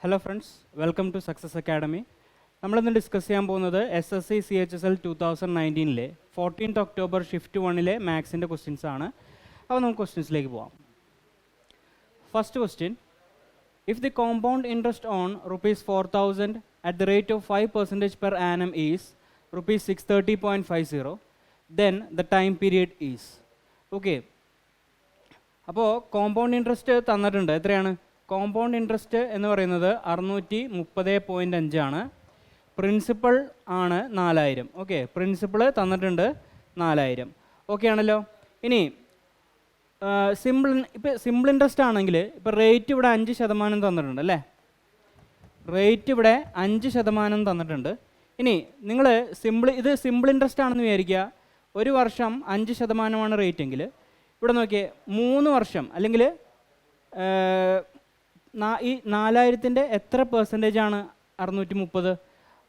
Hello friends, welcome to success academy. നമ്മളിന്ന് discuss ചെയ്യാൻ പോകുന്നത് SSC CHSL 2019 14th October shift 1 മാത്സിൻ്റെ ക്വസ്റ്റ്യൻസ് ആണ്. അപ്പോൾ നമുക്ക് ക്വസ്റ്റ്യൻസിലേക്ക് പോവാം. First question, if the compound interest on ₹4,000 at the rate of 5% per annum is ₹630.50, then the time period is. Okay, അപ്പോൾ കോമ്പൗണ്ട് ഇൻട്രസ്റ്റ് തന്നിട്ടുണ്ട്. എത്രയാണ്? കോമ്പൗണ്ട് ഇൻട്രസ്റ്റ് എന്ന് പറയുന്നത് 630.5 ആണ്. പ്രിൻസിപ്പൾ ആണ് 4000. ഓക്കെ, പ്രിൻസിപ്പൾ തന്നിട്ടുണ്ട് 4000. ഓക്കെ ആണല്ലോ. ഇനി സിമ്പിൾ ഇൻട്രസ്റ്റ് ആണെങ്കിൽ ഇപ്പോൾ റേറ്റ് ഇവിടെ 5% തന്നിട്ടുണ്ട് അല്ലേ? റേറ്റ് ഇവിടെ 5% തന്നിട്ടുണ്ട്. ഇനി നിങ്ങൾ ഇത് സിമ്പിൾ ഇൻട്രസ്റ്റ് ആണെന്ന് വിചാരിക്കുക. ഒരു വർഷം 5% റേറ്റ് എങ്കിൽ ഇവിടെ നോക്കിയേ 3 വർഷം അല്ലെങ്കിൽ ഈ 4000-ൻ്റെ എത്ര പെർസെൻറ്റേജാണ് 630?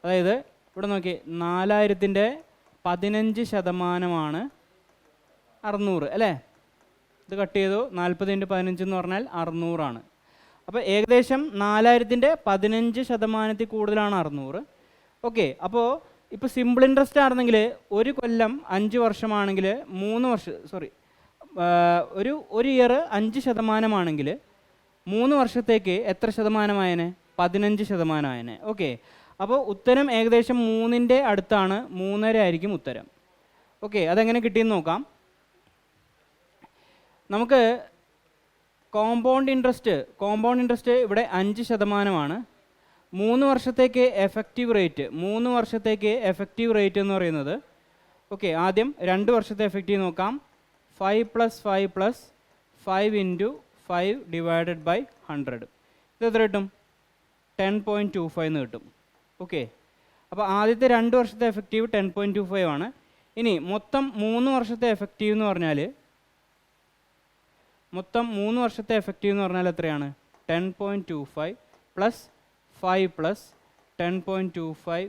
അതായത് ഇവിടെ നോക്കി 4000-ൻ്റെ 15% 600 അല്ലേ? ഇത് കട്ട് ചെയ്തു. 40 × 15 എന്ന് പറഞ്ഞാൽ 600 ആണ്. അപ്പോൾ ഏകദേശം 4000-ൻ്റെ 15% കൂടുതലാണ് 600. ഓക്കെ, അപ്പോൾ ഇപ്പോൾ സിമ്പിൾ ഇൻട്രസ്റ്റ് ആണെങ്കിൽ ഒരു കൊല്ലം 5 വർഷമാണെങ്കിൽ 3 വർഷം ഒരു ഇയർ 5% ആണെങ്കിൽ 3 വർഷത്തേക്ക് എത്ര ശതമാനമായനെ? 15% ആയനെ. ഓക്കെ, അപ്പോൾ ഉത്തരം ഏകദേശം 3-ൻ്റെ അടുത്താണ്. 3.5 ആയിരിക്കും ഉത്തരം. ഓക്കെ, അതെങ്ങനെ കിട്ടിയെന്ന് നോക്കാം. നമുക്ക് കോമ്പൗണ്ട് ഇൻട്രസ്റ്റ് ഇവിടെ 5% 3 വർഷത്തേക്ക് എഫക്റ്റീവ് റേറ്റ് എന്ന് പറയുന്നത്, ഓക്കെ, ആദ്യം 2 വർഷത്തെ എഫക്റ്റീവ് നോക്കാം. 5 + 5 + 5 × 5 ഡിവൈഡഡ് ബൈ 100. ഇത് എത്ര കിട്ടും? 10.25 എന്ന് കിട്ടും. ഓക്കെ, അപ്പോൾ ആദ്യത്തെ 2 വർഷത്തെ എഫക്റ്റീവ് 10.25 ആണ്. ഇനി മൊത്തം 3 വർഷത്തെ എഫക്റ്റീവ് എന്ന് പറഞ്ഞാൽ എത്രയാണ്? 10.25 + 5 + 10.25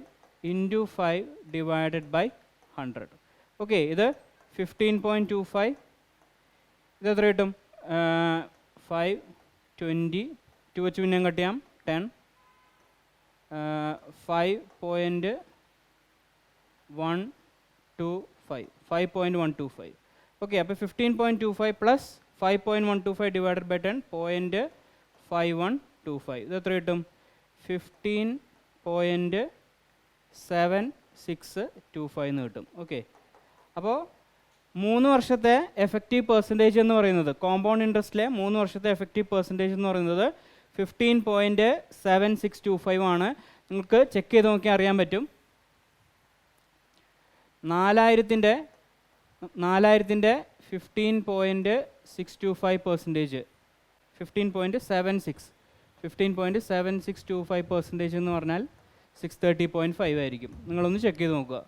× 5 ഡിവൈഡഡ് ബൈ 100. ഓക്കെ, ഇത് 15.25. ഇത് എത്ര കിട്ടും? 5 20 2 വെച്ച് പിന്നെ കട്ട് ചെയ്യാം. 10 5.125. ഓക്കെ, അപ്പോൾ 15.25 + 5.125 ഡിവൈഡഡ് ബൈ 10 0.5125. ഇത് എത്ര കിട്ടും? 15.7625 എന്ന് കിട്ടും. ഓക്കെ, അപ്പോൾ 3 വർഷത്തെ എഫക്റ്റീവ് പെർസെൻറ്റേജ് എന്ന് പറയുന്നത്, കോമ്പൗണ്ട് ഇൻട്രസ്റ്റിലെ 3 വർഷത്തെ എഫക്റ്റീവ് പെർസെൻറ്റേജ് എന്ന് പറയുന്നത് 15.7625 ആണ്. നിങ്ങൾക്ക് ചെക്ക് ചെയ്ത് നോക്കിയാൽ അറിയാൻ പറ്റും. 4000-ൻ്റെ 15.625%, 15.7625% എന്ന് പറഞ്ഞാൽ 630.5 ആയിരിക്കും. നിങ്ങളൊന്ന് ചെക്ക് ചെയ്ത് നോക്കുക.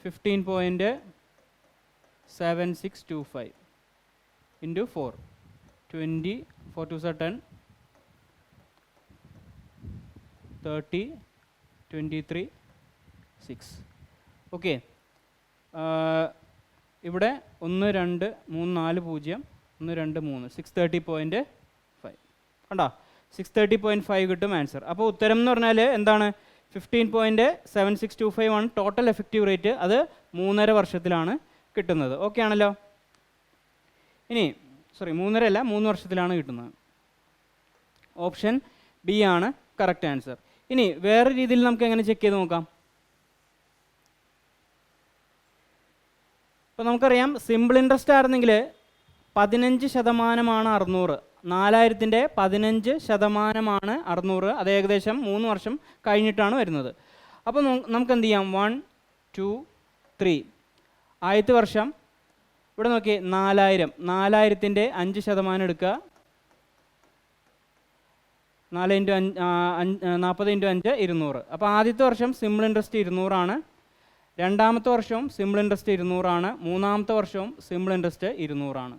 15.7625 × 4 20 4 2 10 30 23 6. ഓക്കെ, ഇവിടെ 1 2 3 4 0 1 2 3 630.5 കണ്ടോ? 630.5 കിട്ടും ആൻസർ. അപ്പോൾ ഉത്തരം എന്ന് പറഞ്ഞാൽ എന്താണ്? 15.7625 ആണ് ടോട്ടൽ എഫക്റ്റീവ് റേറ്റ്. അത് 3.5 വർഷത്തിലാണ് കിട്ടുന്നത്. ഓക്കെ ആണല്ലോ. ഇനി 3.5 അല്ല, 3 വർഷത്തിലാണ് കിട്ടുന്നത്. ഓപ്ഷൻ ബി ആണ് കറക്റ്റ് ആൻസർ. ഇനി വേറെ രീതിയിൽ നമുക്ക് എങ്ങനെ ചെക്ക് ചെയ്ത് നോക്കാം? ഇപ്പോൾ നമുക്കറിയാം സിമ്പിൾ ഇൻട്രസ്റ്റ് ആയിരുന്നെങ്കിൽ 15% 600. 4000-ൻ്റെ 15% 600. അത് ഏകദേശം 3 വർഷം കഴിഞ്ഞിട്ടാണ് വരുന്നത്. അപ്പോൾ നമുക്ക് എന്ത് ചെയ്യാം? 1 2 3. ആദ്യത്തെ വർഷം ഇവിടെ നോക്കി 4000-ൻ്റെ 5% എടുക്കുക. 40 × 5 200. അപ്പോൾ ആദ്യത്തെ വർഷം സിമ്പിൾ ഇൻട്രസ്റ്റ് 200 ആണ്. രണ്ടാമത്തെ വർഷവും സിമ്പിൾ ഇൻട്രസ്റ്റ് 200 ആണ്. മൂന്നാമത്തെ വർഷവും സിമ്പിൾ ഇൻട്രസ്റ്റ് 200 ആണ്.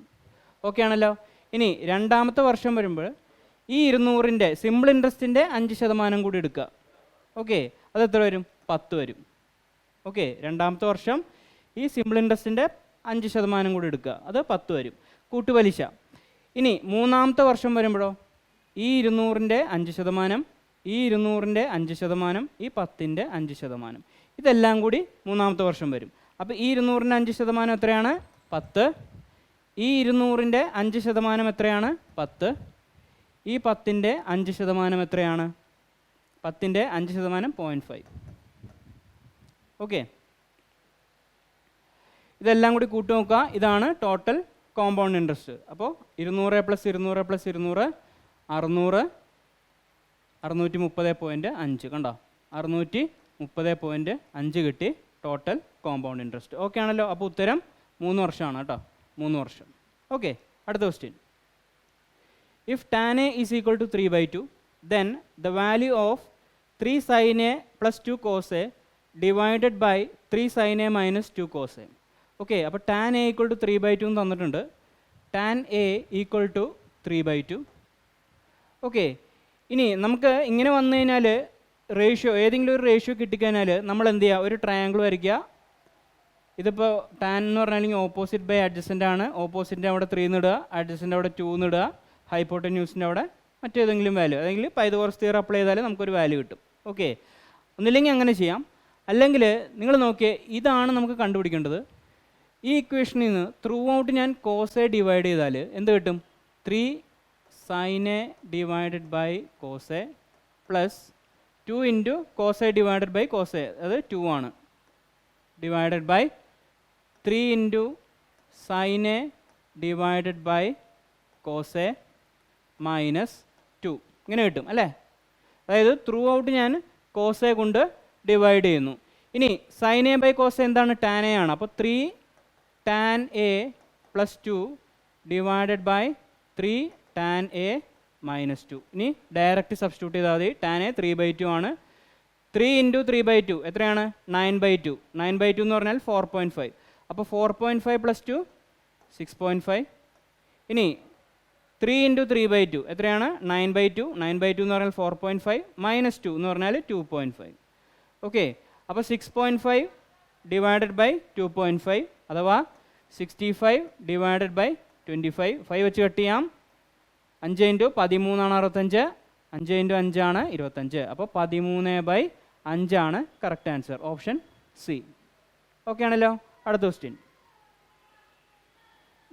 ഓക്കെ ആണല്ലോ. ഇനി രണ്ടാമത്തെ വർഷം വരുമ്പോൾ ഈ 200-ൻ്റെ സിമ്പിൾ ഇൻട്രസ്റ്റിൻ്റെ 5% കൂടി എടുക്കുക. ഓക്കെ, അത് എത്ര വരും? 10 വരും. ഓക്കെ, രണ്ടാമത്തെ വർഷം ഈ സിമ്പിൾ ഇൻട്രസ്റ്റിൻ്റെ 5% കൂടി എടുക്കുക. അത് 10 വരും. കൂട്ടുപലിശ. ഇനി മൂന്നാമത്തെ വർഷം വരുമ്പോഴോ ഈ 200-ൻ്റെ 5%, ഈ 200-ൻ്റെ 5%, ഈ 10-ൻ്റെ 5%. ഇതെല്ലാം കൂടി മൂന്നാമത്തെ വർഷം വരും. അപ്പോൾ ഈ 200-ൻ്റെ 5% എത്രയാണ്? 10. ഈ 200-ൻ്റെ 5% എത്രയാണ്? 10. ഈ 10-ൻ്റെ 5% എത്രയാണ്? 10-ൻ്റെ 5% 0.5. ഓക്കെ, ഇതെല്ലാം കൂടി കൂട്ടി നോക്കുക. ഇതാണ് ടോട്ടൽ കോമ്പൗണ്ട് ഇൻട്രസ്റ്റ്. അപ്പോൾ 200 + 200 + 200 600, 630.5 കണ്ടോ? 630.5 കിട്ടി ടോട്ടൽ കോമ്പൗണ്ട് ഇൻട്രസ്റ്റ്. ഓക്കെ ആണല്ലോ? അപ്പോൾ ഉത്തരം 3 വർഷമാണ് കേട്ടോ, 3 വർഷം. ഓക്കെ, അടുത്ത question. If tan A is equal to 3/2, then the value of 3 sin A plus 2 cos A divided by 3 sin A minus 2 cos A. Okay, അപ്പോൾ tan A equal to 3/2 എന്ന് തന്നിട്ടുണ്ട്. tan A equal to 3/2. Okay, ഇനി നമുക്ക് ഇങ്ങനെ വന്നു കഴിഞ്ഞാൽ ratio, ഏതെങ്കിലും ഒരു റേഷ്യോ കിട്ടിക്കഴിഞ്ഞാൽ നമ്മൾ എന്ത് ചെയ്യുക? ഒരു ട്രയാങ്കിൾ വരയ്ക്കുക. ഇതിപ്പോൾ tan എന്ന് പറഞ്ഞാൽ ഓപ്പോസിറ്റ് ബൈ അഡ്ജസൻ്റ് ആണ്. ഓപ്പോസിറ്റിൻ്റെ അവിടെ 3 ഇടുക, അഡ്ജസൻ്റ് അവിടെ 2 ഇടുക, ഹൈപ്പോട്ടന്യൂസിൻ്റെ അവിടെ മറ്റേതെങ്കിലും വാല്യൂ, അല്ലെങ്കിൽ പൈതഗോറസ് തിയറം അപ്ലൈ ചെയ്താൽ നമുക്കൊരു വാല്യൂ കിട്ടും. ഓക്കെ, ഒന്നില്ലെങ്കിൽ അങ്ങനെ ചെയ്യാം. അല്ലെങ്കിൽ നിങ്ങൾ നോക്കിയേ, ഇതാണ് നമുക്ക് കണ്ടുപിടിക്കേണ്ടത്. ഈ ഇക്വേഷനിൽ നിന്ന് ത്രൂ ഔട്ട് ഞാൻ കോസ് എ ഡിവൈഡ് ചെയ്താൽ എന്ത് കിട്ടും? 3 sin A divided by cos A plus 2 into cos A divided by cos A, അത് 2 ആണ്, divided by 3 into sin A divided by cos A minus 2, ഇങ്ങനെ കിട്ടും അല്ലേ? അതായത് ത്രൂ ഔട്ട് ഞാൻ കോസ് എ കൊണ്ട് ഡിവൈഡ് ചെയ്യുന്നു. ഇനി sin A by cos A എന്താണ്? tan A ആണ്. അപ്പോൾ 3 tan A plus 2 divided by 3 tan A minus 2. ഇനി ഡയറക്റ്റ് സബ്സ്റ്റിറ്റ്യൂട്ട് ചെയ്താൽ മതി. tan A 3/2 ആണ്. 3 ഇൻറ്റു 3/2 എത്രയാണ്? 9/2. 9/2 എന്ന് പറഞ്ഞാൽ 4.5. അപ്പോൾ 4.5 + 2 6.5. ഇനി 3 ഇൻറ്റു 3/2 എത്രയാണ്? 9/2. 9/2 എന്ന് പറഞ്ഞാൽ 4.5 മൈനസ് 2 എന്ന് പറഞ്ഞാൽ 2.5. ഓക്കെ, അപ്പോൾ 6.5 ഡിവൈഡഡ് ബൈ 2.5 അഥവാ 65 ഡിവൈഡഡ് ബൈ 25. 5 വെച്ച് കട്ട് ചെയ്യാം. 5 ഇൻറ്റു 13 ആണ് 65, 5 ഇൻറ്റു 5 ആണ് 25. അപ്പോൾ 13/5 ആണ് correct answer, option C. Okay ആണല്ലോ? അടുത്ത question.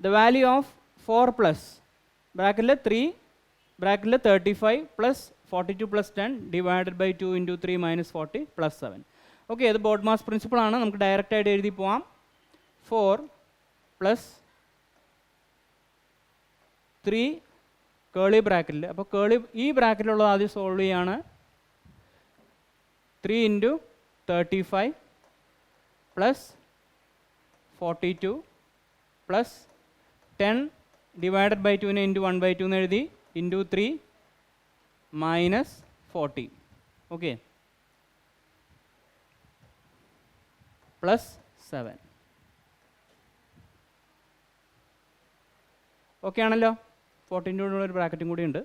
The value of 4 plus ബ്രാക്കറ്റിൽ 3 ബ്രാക്കറ്റിൽ 35 plus 42 plus 10 divided by 2 into 3 minus 40 plus 7. Okay, ഇത് ബോർഡ് മാസ് പ്രിൻസിപ്പിൾ ആണ്. നമുക്ക് ഡയറക്റ്റ് ആയിട്ട് എഴുതി പോവാം. 4 പ്ലസ് 3 കേളി ബ്രാക്കറ്റിൽ, അപ്പോൾ കേളി ഈ ബ്രാക്കറ്റിലുള്ളത് ആദ്യം സോൾവ് ചെയ്യാണ്. 3 into 35 plus 42 plus 10 divided by 2 into 1/2 എന്ന് എഴുതി, into 3 minus 40. Okay, plus 7. Okay ആണല്ലോ? 14ൻ്റെ കൂടെ ഒരു ബ്രാക്കറ്റും കൂടി ഉണ്ട്.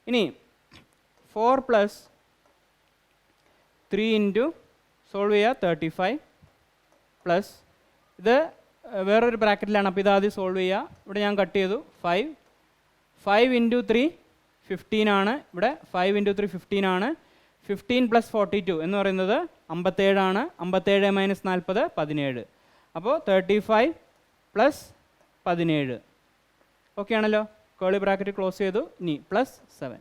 ഇനി 4 പ്ലസ് 3 ഇൻറ്റു സോൾവ് ചെയ്യുക 35 പ്ലസ് ഇത് വേറൊരു ബ്രാക്കറ്റിലാണ്. അപ്പോൾ ഇതാദ്യം സോൾവ് ചെയ്യുക. ഇവിടെ ഞാൻ കട്ട് ചെയ്തു 5 ഇൻറ്റു 3 15 ആണ്. ഇവിടെ 5 ഇൻറ്റു 3 15 ആണ്. 15 പ്ലസ് 42 എന്ന് പറയുന്നത് 57 ആണ്. 57 മൈനസ് 40 17. അപ്പോൾ 35 പ്ലസ് 17. ഓക്കെ ആണല്ലോ? കേളി ബ്രാക്കറ്റ് ക്ലോസ് ചെയ്തു. ഇനി പ്ലസ് 7.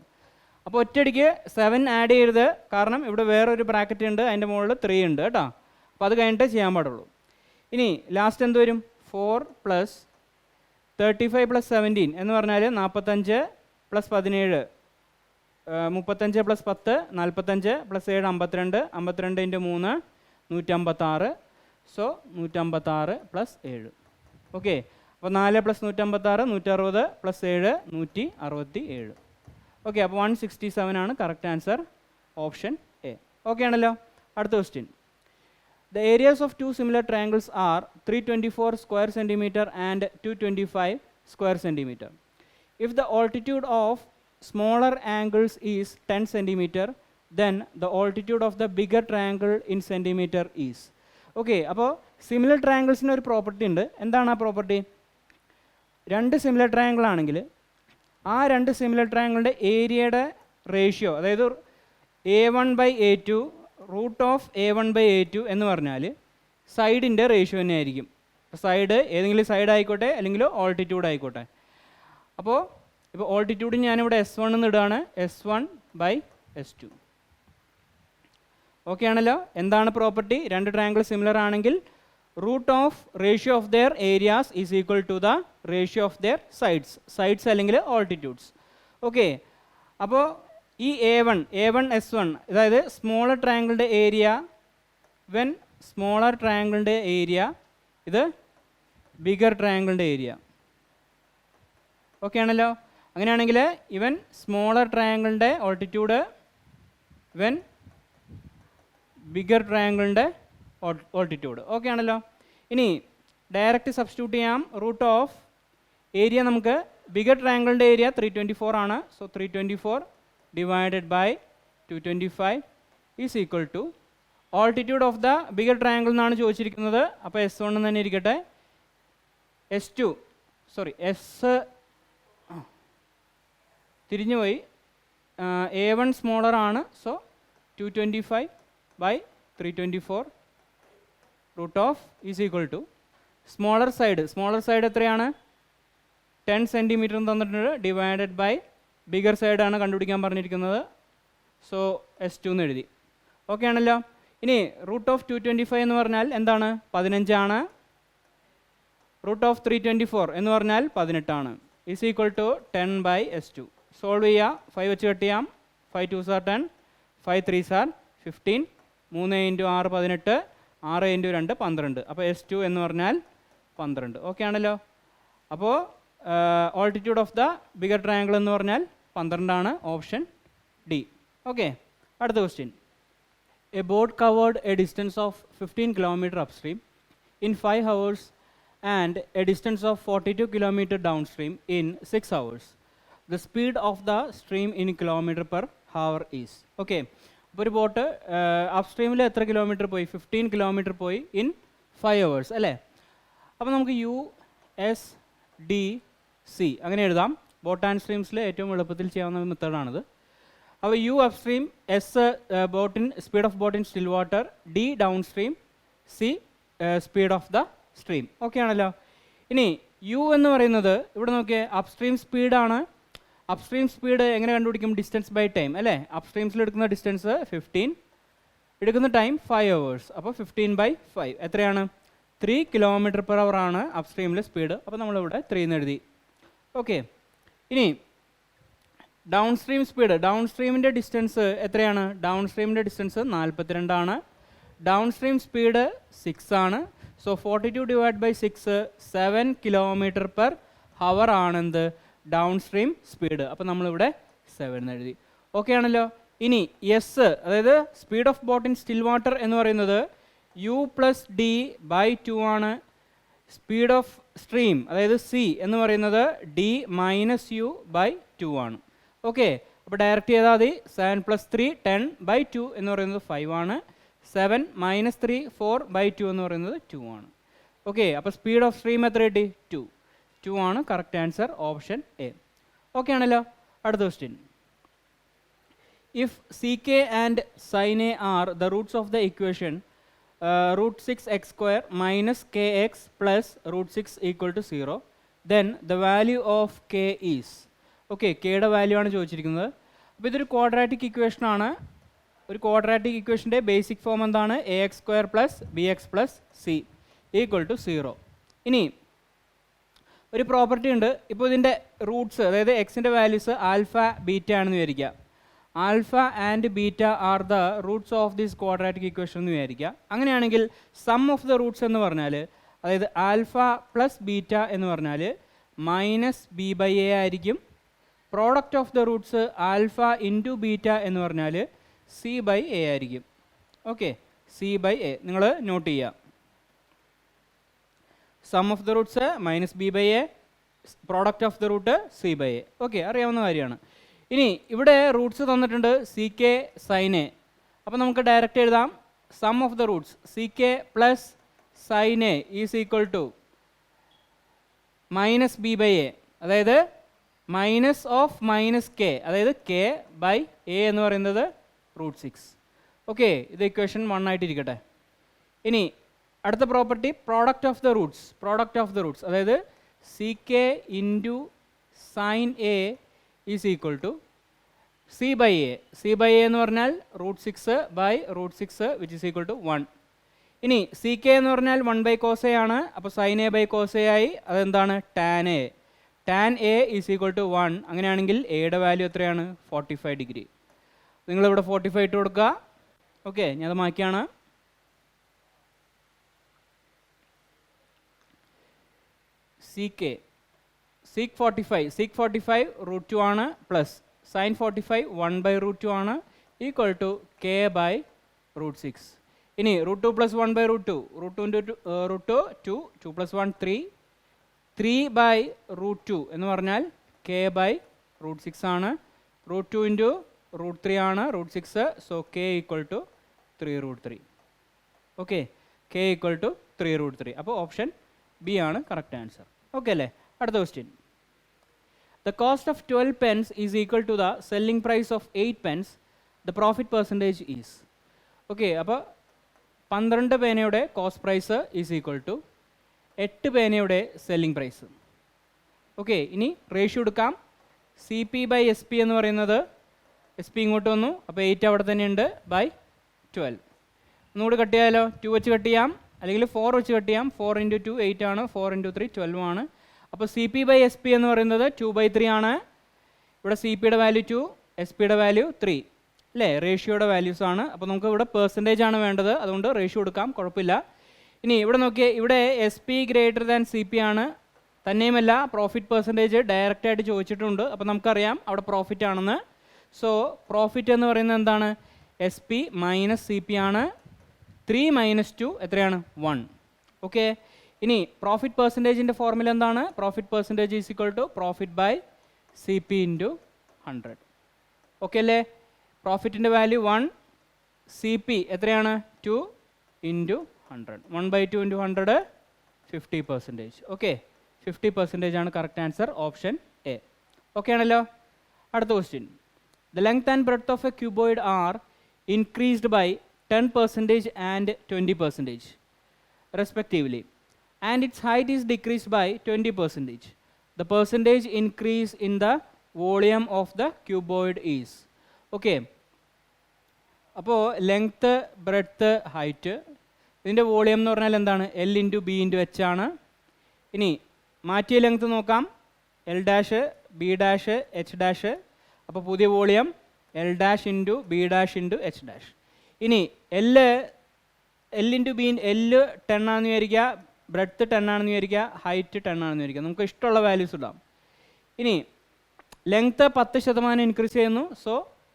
അപ്പോൾ ഒറ്റയടിക്ക് 7 ആഡ് ചെയ്യരുത്, കാരണം ഇവിടെ വേറൊരു ബ്രാക്കറ്റ് ഉണ്ട്, അതിൻ്റെ മുകളിൽ 3 ഉണ്ട് കേട്ടോ. അപ്പോൾ അത് കഴിഞ്ഞിട്ട് ചെയ്യാൻ പാടുള്ളൂ. ഇനി ലാസ്റ്റ് എന്ത് വരും? 4 പ്ലസ് 35 പ്ലസ് 17 എന്ന് പറഞ്ഞാൽ 45 plus 17 35 plus 10 45 plus 7 52. 52 into 3 156. So 156 plus 7. Okay, അപ്പോൾ 4 പ്ലസ് 156 160 പ്ലസ് 7 167. ഓക്കെ, അപ്പോൾ 167 ആണ് correct answer, option A. Okay ആണല്ലോ? അടുത്ത question. The areas of two similar triangles are 324 square centimeter and 225 square centimeter. If the altitude of smaller angles is 10 centimeter, then the altitude of the bigger triangle in centimeter is. Okay, അപ്പോൾ similar ട്രയാങ്കിൾസിന് ഒരു property ഉണ്ട്. എന്താണ് ആ property? 2 similar triangle ആണെങ്കിൽ ആ 2 similar ട്രയാങ്കിളിൻ്റെ ഏരിയയുടെ ratio, അതായത് A1/A2 root of A1/A2 എന്ന് പറഞ്ഞാൽ സൈഡിൻ്റെ റേഷ്യോ തന്നെ ആയിരിക്കും. സൈഡ് ഏതെങ്കിലും സൈഡ് ആയിക്കോട്ടെ അല്ലെങ്കിൽ ഓൾട്ടിറ്റ്യൂഡ് ആയിക്കോട്ടെ. അപ്പോൾ ഇപ്പോൾ ഓൾട്ടിറ്റ്യൂഡ് ഞാനിവിടെ S1 എന്ന് ഇടുകയാണ്, S1/S2. ഓക്കെ ആണല്ലോ. എന്താണ് പ്രോപ്പർട്ടി? രണ്ട് ട്രയാങ്കിൾ സിമിലർ ആണെങ്കിൽ root of ratio of their areas is equal to the ratio of their sides അല്ലെങ്കിൽ ഓൾട്ടിറ്റ്യൂഡ്സ്. ഓക്കെ, അപ്പോൾ ഈ A1 S1 അതായത് സ്മോളർ ട്രയാങ്കിളിൻ്റെ ഏരിയ വെൻ സ്മോളർ ട്രയാങ്കിളിൻ്റെ ഏരിയ, ഇത് ബിഗർ ട്രയാങ്കിളിൻ്റെ ഏരിയ. ഓക്കെ ആണല്ലോ. അങ്ങനെയാണെങ്കിൽ ഇവൻ സ്മോളർ ട്രയാങ്കിളിൻ്റെ ഓൾട്ടിറ്റ്യൂഡ് വെൻ ബിഗർ ട്രയാങ്കിളിൻ്റെ ഓൾട്ടിറ്റ്യൂഡ്. ഓക്കെ ആണല്ലോ. ഇനി ഡയറക്റ്റ് സബ്സ്റ്റിറ്റ്യൂട്ട് ചെയ്യാം. റൂട്ട് ഓഫ് ഏരിയ നമുക്ക് ബിഗർ ട്രയാങ്കിളിൻ്റെ ഏരിയ 324 ആണ്. So 324 divided by 225 is equal to altitude of the bigger triangle എന്നാണ് ചോദിച്ചിരിക്കുന്നത്. അപ്പോൾ S1 എന്ന് തന്നെ ഇരിക്കട്ടെ. S തിരിഞ്ഞുപോയി. A1 സ്മോളർ ആണ്. So 225/324 root of is equal to smaller side എത്രയാണ്? 10 സെൻറ്റിമീറ്റർ തന്നിട്ടുണ്ട്, ഡിവൈഡഡ് ബൈ ബിഗർ സൈഡാണ് കണ്ടുപിടിക്കാൻ പറഞ്ഞിരിക്കുന്നത്. സോ S2 എന്ന് എഴുതി. ഓക്കെ ആണല്ലോ. ഇനി റൂട്ട് ഓഫ് 225 എന്ന് പറഞ്ഞാൽ എന്താണ്? 15 ആണ്. റൂട്ട് ഓഫ് 324 എന്ന് പറഞ്ഞാൽ 18 ആണ്. Is equal to 10/S2. Solve ചെയ്യുക. 5 വെച്ച് കട്ട് ചെയ്യാം. 5 2s are 10, 5 3s are 15, 3 × 6 18, 6 × 2 12. അപ്പോൾ S2 എന്ന് പറഞ്ഞാൽ 12. ഓക്കെ ആണല്ലോ. അപ്പോൾ altitude of the bigger triangle എന്ന് പറഞ്ഞാൽ 12 ആണ്. Option D. ഓക്കെ, അടുത്ത question. A boat covered A distance of 15 kilometre upstream in 5 hours and A distance of 42 kilometre down stream in 6 hours. The speed of the stream in km/h is. Okay, അപ്പോൾ ഒരു boat അപ്സ്ട്രീമിൽ എത്ര kilometre പോയി? 15 kilometre പോയി in 5 hours അല്ലേ. അപ്പോൾ നമുക്ക് USDC അങ്ങനെ എഴുതാം. ബോട്ട് ആൻഡ് സ്ട്രീംസിൽ ഏറ്റവും എളുപ്പത്തിൽ ചെയ്യാവുന്ന മെത്തേഡാണിത്. അപ്പോൾ U upstream, S speed of boat in still water, D down stream, C speed of the stream. Okay ആണല്ലോ. ഇനി U എന്ന് പറയുന്നത് ഇവിടെ നോക്കിയേ അപ്സ്ട്രീം സ്പീഡാണ്. അപ്സ്ട്രീം സ്പീഡ് എങ്ങനെ കണ്ടുപിടിക്കും? ഡിസ്റ്റൻസ് ബൈ ടൈം അല്ലേ. അപ്സ്ട്രീംസിൽ എടുക്കുന്ന ഡിസ്റ്റൻസ് 15, എടുക്കുന്ന ടൈം 5 hours. അപ്പോൾ 15/5 എത്രയാണ്? 3 km/h ആണ് അപ്സ്ട്രീമിലെ സ്പീഡ്. അപ്പോൾ നമ്മളിവിടെ 3 എന്ന് എഴുതി. ഓക്കെ, ഇനി ഡൗൺ സ്ട്രീം സ്പീഡ്. ഡൗൺ സ്ട്രീമിൻ്റെ ഡിസ്റ്റൻസ് എത്രയാണ്? ഡൗൺ സ്ട്രീമിൻ്റെ ഡിസ്റ്റൻസ് 42 ആണ്. ഡൗൺ സ്ട്രീം സ്പീഡ് 6 ആണ്. സോ 42 / 6 7 km/h ആണെന്ത്? Downstream speed. അപ്പോൾ നമ്മളിവിടെ 7 എന്ന് എഴുതി. ഓക്കെ ആണല്ലോ. ഇനി S അതായത് speed of boat in still water എന്ന് പറയുന്നത് U+D/2 ആണ്. സ്പീഡ് ഓഫ് സ്ട്രീം അതായത് C എന്ന് പറയുന്നത് D-U/2 ആണ്. ഓക്കെ, അപ്പോൾ ഡയറക്റ്റ് ചെയ്താൽ മതി. 7 + 3 10/2 എന്ന് പറയുന്നത് 5 ആണ്. 7 - 3 4/2 എന്ന് പറയുന്നത് 2 ആണ്. ഓക്കെ, അപ്പോൾ സ്പീഡ് ഓഫ് സ്ട്രീം എത്ര കിട്ടി? 2 ആണ് correct answer. Option A. Okay ആണല്ലോ. അടുത്ത question. If CK and sin A are the Roots of the equation √6x² - kx + √6 = 0, then the value of k is. Okay, കെയുടെ വാല്യൂ ആണ് ചോദിച്ചിരിക്കുന്നത്. അപ്പോൾ ഇതൊരു ക്വാഡ്രാറ്റിക് ഇക്വേഷൻ ആണ്. ഒരു ക്വാഡ്രാറ്റിക് ഇക്വേഷൻ്റെ ബേസിക് ഫോം എന്താണ്? ax² + bx + c = 0. ഇനി ഒരു പ്രോപ്പർട്ടി ഉണ്ട്. ഇപ്പോൾ ഇതിൻ്റെ റൂട്ട്സ് അതായത് എക്സിൻ്റെ വാല്യൂസ് ആൽഫ ബീറ്റ ആണെന്ന് വിചാരിക്കുക. Alpha and beta are the Roots of this quadratic equation എന്ന് വിചാരിക്കുക. അങ്ങനെയാണെങ്കിൽ സം ഓഫ് ദ റൂട്ട്സ് എന്ന് പറഞ്ഞാൽ അതായത് ആൽഫ + ബീറ്റ എന്ന് പറഞ്ഞാൽ -b/a ആയിരിക്കും. Product of the roots alpha × beta എന്ന് പറഞ്ഞാൽ c/a ആയിരിക്കും. ഓക്കെ, c/a നിങ്ങൾ നോട്ട് ചെയ്യുക. Sum of the roots -b/a, product of the root c/a. Okay, അറിയാവുന്ന കാര്യമാണ്. ഇനി ഇവിടെ റൂട്ട്സ് തന്നിട്ടുണ്ട് CK sin A. അപ്പോൾ നമുക്ക് ഡയറക്റ്റ് എഴുതാം. Sum of the roots CK + sin A is equal to -b/a. അതായത് മൈനസ് ഓഫ് മൈനസ് കെ, അതായത് കെ ബൈ എ എന്ന് പറയുന്നത് √6. ഓക്കെ, ഇത് ഇക്വേഷൻ 1 ആയിട്ടിരിക്കട്ടെ. ഇനി അടുത്ത property product of the roots, അതായത് C K into sine A is equal to C by A എന്ന് പറഞ്ഞാൽ √6 by √6 which is equal to 1. ഇനി സി കെ എന്ന് പറഞ്ഞാൽ 1/cos A ആണ്. അപ്പോൾ sine A by cos A ആയി. അതെന്താണ്? Tan A is equal to 1. അങ്ങനെയാണെങ്കിൽ എയുടെ വാല്യൂ എത്രയാണ്? 45 ഡിഗ്രി. നിങ്ങളിവിടെ 45 ഇട്ട് കൊടുക്കുക. ഓക്കെ, ഞാൻ അത് മാറ്റിയാണ്. സീക്ക് 45 √2 ആണ് പ്ലസ് സൈൻ 45 1/√2 ആണ് ഈക്വൽ ടു കെ ബൈ √6. ഇനി √2 + 1/√2, √2 2 + 1 3 ബൈ √2 എന്ന് പറഞ്ഞാൽ കെ ബൈ √6 ആണ്. √2 ഇൻറ്റു √3 ആണ് √6. So K equal to 3√3. Okay, K equal to 3√3. അപ്പോൾ ഓപ്ഷൻ ബി ആണ് കറക്റ്റ് ആൻസർ. ഓക്കെ അല്ലേ? അടുത്ത question. The cost of 12 pence is equal to the selling price of 8 pence. The profit percentage is. Okay, അപ്പോൾ 12 പേനയുടെ cost price is equal to 8 പേനയുടെ selling price. Okay, ഇനി ratio എടുക്കാം. C P by S P എന്ന് പറയുന്നത് S P ഇങ്ങോട്ട് വന്നു, അപ്പോൾ 8 അവിടെ തന്നെയുണ്ട് ബൈ 12. ഒന്നുകൂടി കട്ട് ചെയ്യാമല്ലോ. 2 വെച്ച് കട്ട് ചെയ്യാം, അല്ലെങ്കിൽ 4 വെച്ച് കട്ട് ചെയ്യാം. 4 × 2 8 ആണ്, 4 × 3 12 ആണ്. അപ്പോൾ C P by S P എന്ന് പറയുന്നത് 2/3 ആണ്. ഇവിടെ സി പിയുടെ വാല്യൂ 2, എസ് പിയുടെ വാല്യൂ 3 അല്ലേ? റേഷ്യോയുടെ വാല്യൂസ് ആണ്. അപ്പോൾ നമുക്ക് ഇവിടെ പെർസെൻറ്റേജ് ആണ് വേണ്ടത്, അതുകൊണ്ട് റേഷ്യോ എടുക്കാം, കുഴപ്പമില്ല. ഇനി ഇവിടെ നോക്കിയേ, ഇവിടെ S P greater than C P ആണ്. തന്നെയുമല്ല പ്രോഫിറ്റ് പെർസെൻറ്റേജ് ഡയറക്റ്റ് ആയിട്ട് ചോദിച്ചിട്ടുണ്ട്. അപ്പോൾ നമുക്കറിയാം അവിടെ പ്രോഫിറ്റ് ആണെന്ന്. സോ പ്രോഫിറ്റ് എന്ന് പറയുന്നത് എന്താണ്? S P minus C P ആണ്. 3 - 2 എത്രയാണ്? 1. ഓക്കെ, ഇനി പ്രോഫിറ്റ് പെർസെൻറ്റേജിൻ്റെ ഫോർമുല എന്താണ്? Profit percentage is equal to profit by C P into 100. Okay അല്ലേ? പ്രോഫിറ്റിൻ്റെ വാല്യൂ 1, സി പി എത്രയാണ്? 2 × 100. 1/2 × 100 50%. ഓക്കെ, 50% ആണ് correct answer, option A. Okay ആണല്ലോ? അടുത്ത question. The length and breadth of a cuboid are increased by 10% and 20% respectively, and its height is decreased by 20%. The percentage increase in the volume of the cuboid is. Okay, അപ്പോൾ length, breadth, height, ഇതിൻ്റെ volume എന്ന് പറഞ്ഞാൽ എന്താണ്? L × B × H ആണ്. ഇനി മാറ്റിയ length നോക്കാം, L dash, B dash, H dash. അപ്പോൾ പുതിയ volume L dash × B dash × H dash. ഇനി L × B, L 10 ആണെന്ന് വിചാരിക്കുക, ബ്രെഡ്ത്ത് 10 ആണെന്ന് വിചാരിക്കുക, ഹൈറ്റ് 10 ആണെന്ന് വിചാരിക്കുക. നമുക്ക് ഇഷ്ടമുള്ള വാല്യൂസ് ഇടാം. ഇനി ലെങ്ത്ത് 10% ഇൻക്രീസ് ചെയ്യുന്നു. സോ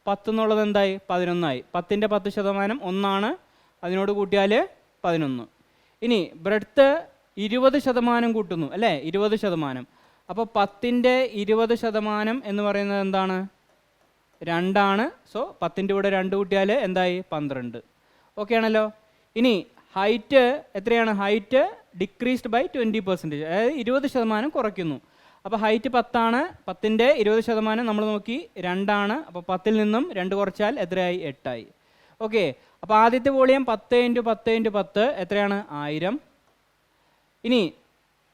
10 എന്നുള്ളത് എന്തായി? 11 ആയി. 10ൻ്റെ 10% 1 ആണ്, അതിനോട് കൂട്ടിയാൽ 11. ഇനി ബ്രെഡ്ത്ത് 20% കൂട്ടുന്നു അല്ലേ? 20%. അപ്പോൾ 10ൻ്റെ 20% എന്ന് പറയുന്നത് എന്താണ്? 2 ആണ്. സോ 10ൻ്റെ കൂടെ 2 കൂട്ടിയാൽ എന്തായി? 12. ഓക്കെ ആണല്ലോ? ഇനി ഹൈറ്റ് എത്രയാണ്? ഹൈറ്റ് ഡിക്രീസ്ഡ് ബൈ 20%, അതായത് 20% കുറയ്ക്കുന്നു. അപ്പോൾ ഹൈറ്റ് 10 ആണ്. 10ൻ്റെ 20% നമ്മൾ നോക്കി 2 ആണ്. അപ്പോൾ 10ൽ നിന്നും 2 കുറച്ചാൽ എത്രയായി? 8 ആയി. ഓക്കെ, അപ്പോൾ ആദ്യത്തെ വോളിയം 10 × 10 × 10 എത്രയാണ്? 1000. ഇനി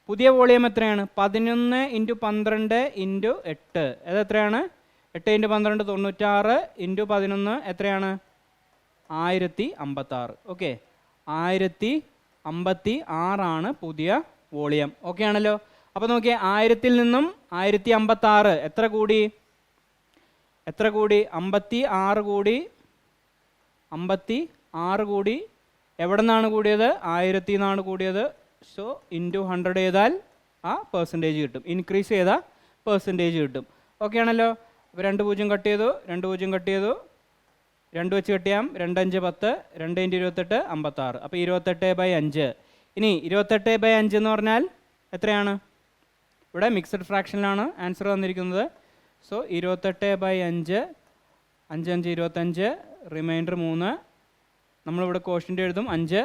പുതിയ വോളിയം എത്രയാണ്? 11 × 12 × 8. അതെത്രയാണ്? 8 × 12 96 × 11 എത്രയാണ്? 1056. ഓക്കെ, 1056 ആണ് പുതിയ വോളിയം. ഓക്കെ ആണല്ലോ? അപ്പോൾ നോക്കിയേ, 1000ൽ നിന്നും 1056 എത്ര കൂടി? 56 കൂടി. 56 കൂടി. എവിടെ നിന്നാണ് കൂടിയത്? 1000ൽ നിന്നാണ് കൂടിയത്. സോ × 100 ചെയ്താൽ ആ പെർസെൻറ്റേജ് കിട്ടും, ഇൻക്രീസ് ചെയ്താൽ പെർസെൻറ്റേജ് കിട്ടും. ഓക്കെ ആണല്ലോ? അപ്പോൾ 2 0 കട്ട് ചെയ്തു, 2 0 കട്ട് ചെയ്തു, 2 വെച്ച് കട്ട് ചെയ്യാം. 2 5 10, 2 × 28 56. അപ്പോൾ 28/5. ഇനി 28/5 എന്ന് പറഞ്ഞാൽ എത്രയാണ്? ഇവിടെ മിക്സഡ് ഫ്രാക്ഷനിലാണ് ആൻസർ വന്നിരിക്കുന്നത്. So 28/5, 5 5 25, remainder 3. നമ്മളിവിടെ കോഷ്യൻ്റ് എഴുതും 5.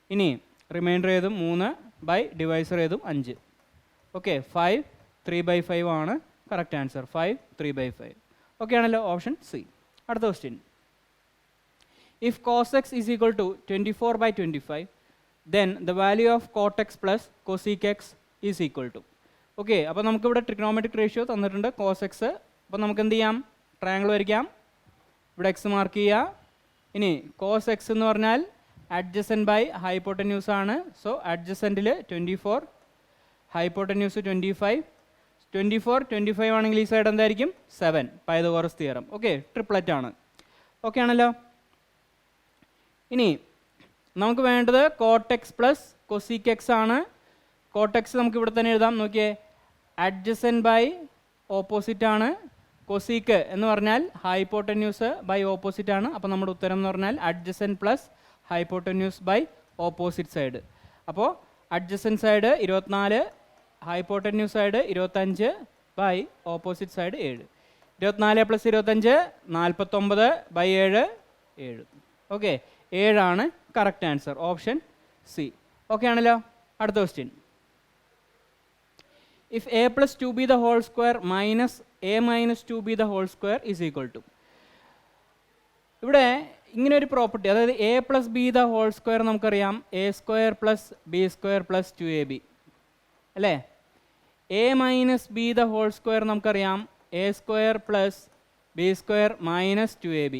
ഇനി റിമൈൻഡർ എഴുതും 3 ബൈ ഡിവൈസർ എഴുതും 5. ഓക്കെ, 5 3/5 ആണ് കറക്റ്റ് ആൻസർ 5 3/5. ഓക്കെ ആണല്ലോ, ഓപ്ഷൻ സി. അടുത്ത question. If cos x is equal to 24/25, then the value of cot x plus cosec x is equal to. Okay, അപ്പോൾ നമുക്കിവിടെ ട്രിഗ്നോമെട്രിക് റേഷ്യോ തന്നിട്ടുണ്ട് cos X. അപ്പോൾ നമുക്ക് എന്ത് ചെയ്യാം, ട്രയാങ്കിൾ വരയ്ക്കാം. ഇവിടെ എക്സ് മാർക്ക് ചെയ്യുക. ഇനി കോസ് എക്സ് എന്ന് പറഞ്ഞാൽ അഡ്ജസൻറ്റ് ബൈ ഹൈപ്പോട്ടന്യൂസ് ആണ്. സോ അഡ്ജസൻറ്റിൽ 24, ഹൈപ്പോട്ടന്യൂസ് 25. 24 25 ആണെങ്കിൽ ഈ സൈഡ് എന്തായിരിക്കും 7, പൈതഗോറസ് തിയറം. ഓക്കെ, ട്രിപ്ലറ്റ് ആണ്. ഓക്കെ ആണല്ലോ. ഇനി നമുക്ക് വേണ്ടത് cot X plus cosec X ആണ്. കോട്ട് എക്സ് നമുക്ക് ഇവിടെ തന്നെ എഴുതാം. നോക്കിയേ, അഡ്ജസൻറ്റ് ബൈ ഓപ്പോസിറ്റ് ആണ്. കൊസീക്ക് എന്ന് പറഞ്ഞാൽ ഹൈപ്പോട്ടന്യൂസ് ബൈ ഓപ്പോസിറ്റ് ആണ്. അപ്പോൾ നമ്മുടെ ഉത്തരം എന്ന് പറഞ്ഞാൽ adjacent plus hypotenuse by opposite side. അപ്പോൾ adjacent side 24, hypotenuse side 25 by opposite side 7. 24 + 25 49/7 7. Okay, 7 ആണ് correct answer, option C. Okay ആണല്ലോ. അടുത്ത question. If a plus 2b the whole square minus a minus 2b the whole square is equal to. ഇവിടെ ഇങ്ങനെ ഒരു property, അതായത് a plus b the whole square നമുക്കറിയാം a² plus b² plus 2ab അല്ലേ. a minus b the whole square നമുക്കറിയാം a² plus b² minus 2ab.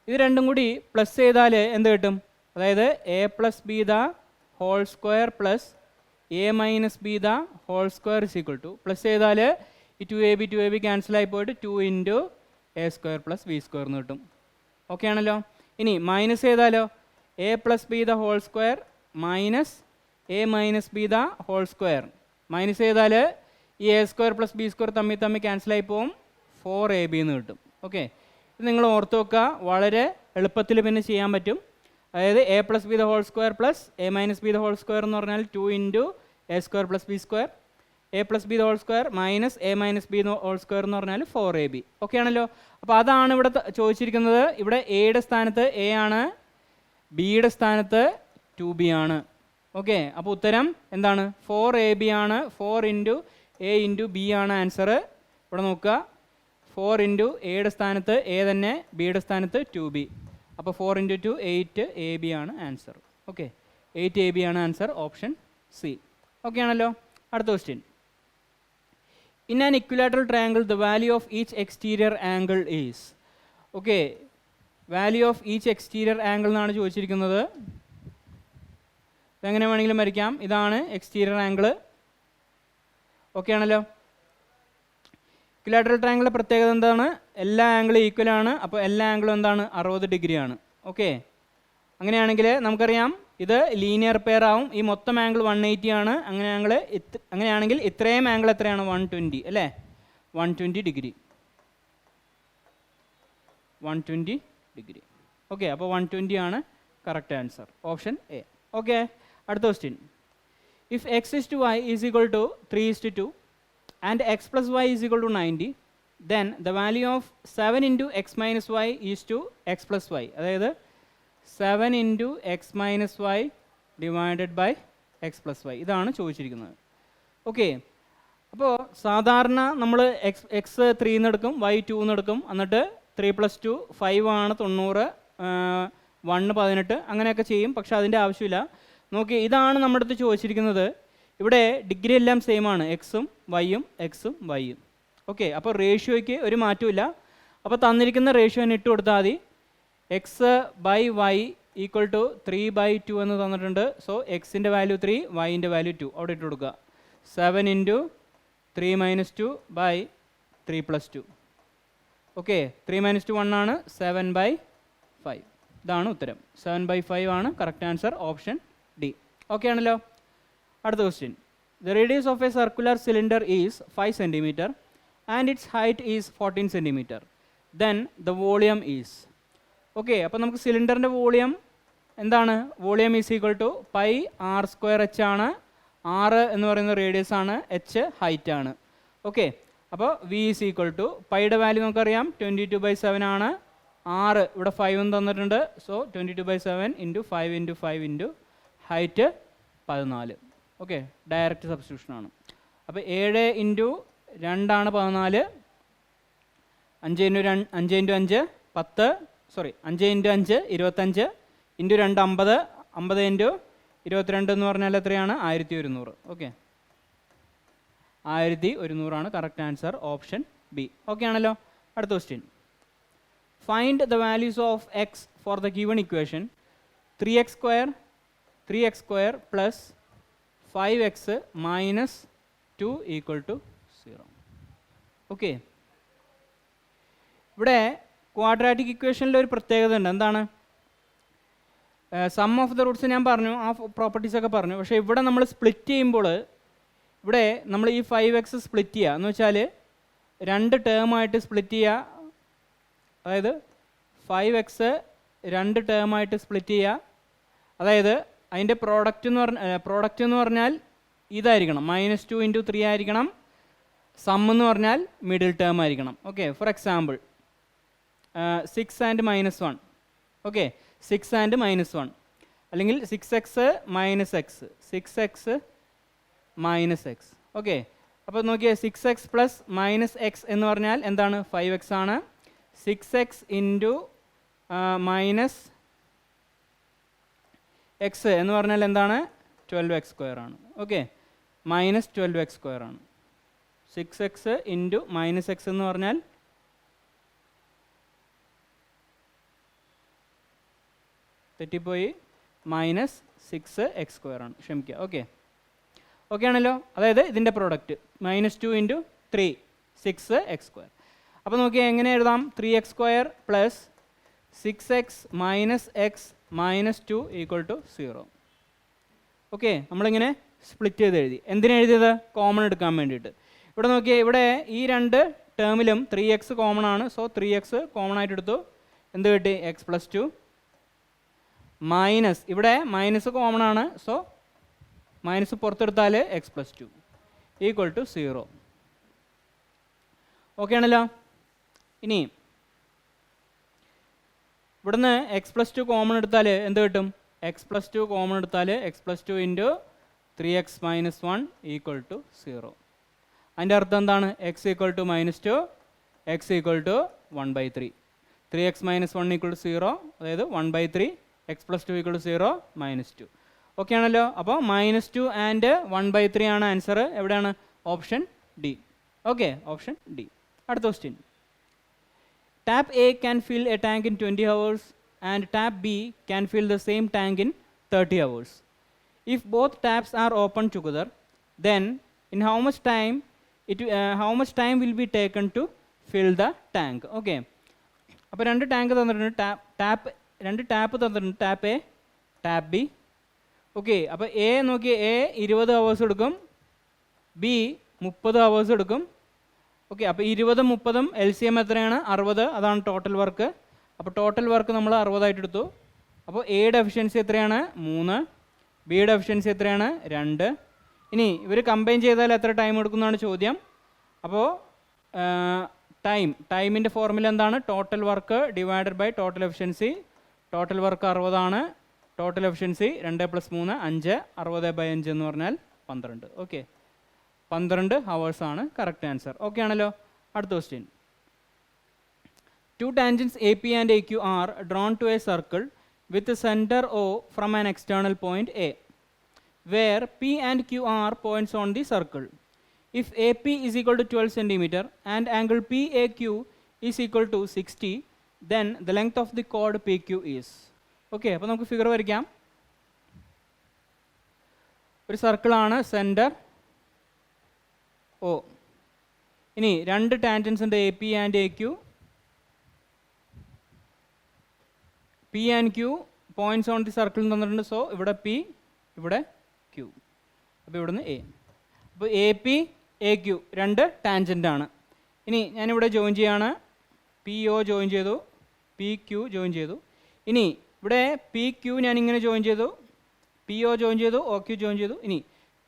ഇത് രണ്ടും കൂടി പ്ലസ് ചെയ്താൽ എന്ത് കിട്ടും, അതായത് a plus b the whole square plus a minus b the whole square is equal to, plus ചെയ്താൽ ഈ 2ab ക്യാൻസൽ ആയി പോയിട്ട് 2 into a² plus b² എന്ന് കിട്ടും. ഓക്കെ ആണല്ലോ. ഇനി മൈനസ് ചെയ്താലോ, a plus b the whole square minus a minus b the whole square. Minus ചെയ്താൽ ഈ a² plus b² തമ്മിൽ ക്യാൻസൽ ആയി പോവും, 4ab എന്ന് കിട്ടും. ഓക്കെ, ഇത് നിങ്ങൾ ഓർത്ത് വെക്കുക, വളരെ എളുപ്പത്തിൽ പിന്നെ ചെയ്യാൻ പറ്റും. അതായത് a plus b the whole square plus a minus b the whole square എന്ന് പറഞ്ഞാൽ 2 into a² plus b², a plus b the whole square minus a minus b the whole square എന്ന് പറഞ്ഞാൽ 4ab. ഓക്കെ ആണല്ലോ. അപ്പോൾ അതാണ് ഇവിടെ ചോദിച്ചിരിക്കുന്നത്. ഇവിടെ എയുടെ സ്ഥാനത്ത് a ആണ്, ബിയുടെ സ്ഥാനത്ത് 2b ആണ്. ഓക്കെ, അപ്പോൾ ഉത്തരം എന്താണ്, 4ab ആണ്. 4 into a into b ആണ് ആൻസർ. ഇവിടെ നോക്കുക, 4 into എയുടെ സ്ഥാനത്ത് a തന്നെ, ബിയുടെ സ്ഥാനത്ത് 2b. അപ്പോൾ 4 into 2 8ab ആണ് ആൻസർ. ഓക്കെ, 8ab ആണ് ആൻസർ, ഓപ്ഷൻ സി. ഓക്കെ ആണല്ലോ. അടുത്ത question. In an equilateral triangle the value of each exterior angle is. Okay, value of each exterior angle എന്നാണ് ചോദിച്ചിരിക്കുന്നത്. ഇതെങ്ങനെ വേണമെങ്കിലും വരയ്ക്കാം. ഇതാണ് എക്സ്റ്റീരിയർ ആംഗിൾ. ഓക്കെ ആണല്ലോ. ഇക്വിലാറ്ററൽ ട്രയാങ്കിളിൻ്റെ പ്രത്യേകത എന്താണ്, എല്ലാ ആംഗിളും ഈക്വൽ ആണ്. അപ്പോൾ എല്ലാ ആംഗിളും എന്താണ്, 60 ഡിഗ്രി ആണ്. ഓക്കെ, അങ്ങനെയാണെങ്കിൽ നമുക്കറിയാം ഇത് ലീനിയർ പെയർ ആവും. ഈ മൊത്തം ആംഗിൾ 180 ആണ്. അങ്ങനെയാണെങ്കിൽ ഇത്രയും ആംഗിൾ എത്രയാണ്, 120 അല്ലേ, 120 ഡിഗ്രി. 120 ഡിഗ്രി. ഓക്കെ, അപ്പോൾ 120 ആണ് correct answer, option A. Okay, അടുത്ത question. If X is to Y is equal to 3:2 and X plus Y is equal to 90, then the value of 7 into x minus y is to X plus Y. അതായത് 7 into x minus y divided by x plus y. ഇതാണ് ചോദിച്ചിരിക്കുന്നത്. Okay, അപ്പോൾ സാധാരണ നമ്മൾ X 3 എടുക്കും, y 2 എടുക്കും. എന്നിട്ട് 3 + 2 5 ആണ് 90, 1 18 അങ്ങനെയൊക്കെ ചെയ്യും. പക്ഷെ അതിൻ്റെ ആവശ്യമില്ല. നോക്കി, ഇതാണ് നമ്മുടെ അടുത്ത് ചോദിച്ചിരിക്കുന്നത്. ഇവിടെ ഡിഗ്രി എല്ലാം സെയിം ആണ്, എക്സും വൈയും എക്സും വൈയും. ഓക്കെ, അപ്പോൾ റേഷ്യോയ്ക്ക് ഒരു മാറ്റമില്ല. അപ്പോൾ തന്നിരിക്കുന്ന റേഷ്യോ ഇട്ട് കൊടുത്താൽ മതി. X by Y equal to 3/2 എന്ന് തന്നിട്ടുണ്ട്. സോ എക്സിൻ്റെ വാല്യൂ 3, വൈൻ്റെ വാല്യൂ 2 അവിടെ ഇട്ട് കൊടുക്കുക. 7 into 3 - 2 by 3 + 2. ഓക്കെ, 3 - 2 1 ആണ്, 7/5. ഇതാണ് ഉത്തരം, 7/5 ആണ് correct answer, option D. Okay ആണല്ലോ. അടുത്ത question. The radius of a circular cylinder is 5 cm and it's height is 14 cm. Then the volume is. Okay, അപ്പോൾ നമുക്ക് സിലിണ്ടറിൻ്റെ വോളിയം എന്താണ്, volume is equal to πr² ആണ്. r എന്ന് പറയുന്ന radius ആണ്, h ഹൈറ്റ് ആണ്. ഓക്കെ, അപ്പോൾ v ഈസ് ഈക്വൽ ടു പൈയുടെ വാല്യൂ നമുക്കറിയാം 22/7 ആണ്. r ഇവിടെ 5 തന്നിട്ടുണ്ട്. So 22/7 × 5 × 5 × height 14. Okay, direct substitution ആണ്. അപ്പോൾ 7 × 2 14, 5 into 5 10, sorry 5 into 5 25, into 2 50, 50 into 22 എന്ന് പറഞ്ഞാൽ എത്രയാണ്? 1100. Okay, 1100 correct answer, option B. Okay ആണല്ലോ. അടുത്ത question. Find the values of X for the given equation 3x square plus 5x minus 2 equal to 0. Okay, ഇവിടെ quadratic ഇക്വേഷനിൽ ഒരു പ്രത്യേകത ഉണ്ട്. എന്താണ്? സം ഓഫ് ദ റൂട്ട്സ് ഞാൻ പറഞ്ഞു, ആ പ്രോപ്പർട്ടീസൊക്കെ പറഞ്ഞു. പക്ഷേ ഇവിടെ നമ്മൾ സ്പ്ലിറ്റ് ചെയ്യുമ്പോൾ ഇവിടെ നമ്മൾ ഈ 5x സ്പ്ലിറ്റ് ചെയ്യുക എന്ന് വെച്ചാൽ 2 ടേമായിട്ട് സ്പ്ലിറ്റ് ചെയ്യുക. അതായത് 5x 2 ടേമായിട്ട് സ്പ്ലിറ്റ് ചെയ്യുക. അതായത് അതിൻ്റെ പ്രോഡക്റ്റ് എന്ന് പറഞ്ഞാൽ ഇതായിരിക്കണം, -2 ഇൻറ്റു 3 ആയിരിക്കണം. സം എന്ന് പറഞ്ഞാൽ മിഡിൽ ടേം ആയിരിക്കണം. Okay, for example 6 and -1. Okay, 6 and -1 അല്ലെങ്കിൽ 6x minus X, 6x minus X. Okay, അപ്പോൾ നോക്കിയേ, 6x പ്ലസ് മൈനസ് എക്സ് എന്ന് പറഞ്ഞാൽ എന്താണ്? 5x ആണ്. 6x ഇൻറ്റു മൈനസ് എക്സ് എന്ന് പറഞ്ഞാൽ എന്താണ്? 12x സ്ക്വയർ ആണ്. ഓക്കെ, മൈനസ് 12x സ്ക്വയർ ആണ്. 6x ഇൻറ്റു മൈനസ് എക്സ് എന്ന് പറഞ്ഞാൽ തെറ്റിപ്പോയി, മൈനസ് 6x സ്ക്വയർ ആണ്, ക്ഷമിക്കുക. ഓക്കെ, ഓക്കെ ആണല്ലോ. അതായത് ഇതിൻ്റെ പ്രോഡക്റ്റ് -2 ഇൻറ്റു 3, 6x സ്ക്വയർ. അപ്പോൾ നോക്കിയാൽ എങ്ങനെ എഴുതാം? 3x square plus 6x minus X minus 2 equal to 0. Okay, നമ്മളിങ്ങനെ സ്പ്ലിറ്റ് ചെയ്ത് എഴുതി. എന്തിനാണ് എഴുതിയത്? കോമൺ എടുക്കാൻ വേണ്ടിയിട്ട്. ഇവിടെ നോക്കിയാൽ ഇവിടെ ഈ 2 ടേമിലും 3x കോമൺ ആണ്. സോ 3x കോമൺ ആയിട്ട് എടുത്തു. എന്ത് കിട്ടി? x പ്ലസ് 2 മൈനസ്, ഇവിടെ മൈനസ് കോമൺ ആണ്. സോ മൈനസ് പുറത്തെടുത്താൽ x plus 2 equal to 0. Okay ആണല്ലോ. ഇനി ഇവിടുന്ന് x പ്ലസ് 2 കോമൺ എടുത്താൽ എന്ത് കിട്ടും? x പ്ലസ് 2 കോമൺ എടുത്താൽ x plus 2 into 3x minus 1 equal to 0. അതിൻ്റെ അർത്ഥം എന്താണ്? x equal to -2, x equal to 1/3. 3x minus 1 equal to 0, അതായത് 1/3, x plus 2 equal to 0, -2. Okay ആണല്ലോ. അപ്പോൾ -2 ആൻഡ് 1/3 ആണ് ആൻസർ. എവിടെയാണ്? Option D. Okay, option D. അടുത്ത question. Tap A can fill a tank in 20 hours and tap B can fill the same tank in 30 hours. If both taps are open together, then in how much time will be taken to fill the tank? Okay. അപ്പോൾ 2 tank തന്നിട്ടുണ്ട്. രണ്ട് tap തന്നിട്ടുണ്ട്. Tap A, tap B. Okay, അപ്പോൾ A നോക്കി, A 20 hours എടുക്കും, B 30 hours എടുക്കും. Okay, അപ്പോൾ 20 30 LCM എത്രയാണ്? 60. അതാണ് ടോട്ടൽ വർക്ക്. അപ്പോൾ ടോട്ടൽ വർക്ക് നമ്മൾ 60 ആയിട്ട് എടുത്തു. അപ്പോൾ എയുടെ എഫിഷ്യൻസി എത്രയാണ്? 3. ബിയുടെ എഫിഷ്യൻസി എത്രയാണ്? 2. ഇനി ഇവർ കമ്പൈൻ ചെയ്താൽ എത്ര ടൈം എടുക്കുന്നതാണ് ചോദ്യം. അപ്പോൾ ടൈമിൻ്റെ ഫോർമുല എന്താണ്? Total work divided by total efficiency. Total work 60 ആണ്. ടോട്ടൽ എഫിഷ്യൻസി 2 + 3 5, 60/5 എന്ന് പറഞ്ഞാൽ 12. ഓക്കെ, 12 ഹവേഴ്സ് ആണ് കറക്റ്റ് ആൻസർ. ഓക്കെ ആണല്ലോ. അടുത്ത question. 2 tangents AP and AQ are drawn to a circle with the center O from an external point A, where P and Q are points on the circle. If AP is equal to 12 cm and angle PAQ is equal to 60, then the length of the chord PQ is. Okay, അപ്പോൾ നമുക്ക് figure വരയ്ക്കാം. ഒരു സർക്കിളാണ്, centre O. ഇനി 2 tangents ഉണ്ട്, AP and AQ. P and Q points on the circle തന്നിട്ടുണ്ട്. So ഇവിടെ P, ഇവിടെ Q. അപ്പോൾ ഇവിടുന്ന് A. അപ്പോൾ AP AQ 2 ടാൻജൻ്റ് ആണ്. ഇനി ഞാനിവിടെ ജോയിൻ ചെയ്യാണ്. PO ജോയിൻ ചെയ്തു, PQ ജോയിൻ ചെയ്തു. ഇനി ഇവിടെ PQ ഞാനിങ്ങനെ ജോയിൻ ചെയ്തു, PO ജോയിൻ ചെയ്തു, OQ ജോയിൻ ചെയ്തു. ഇനി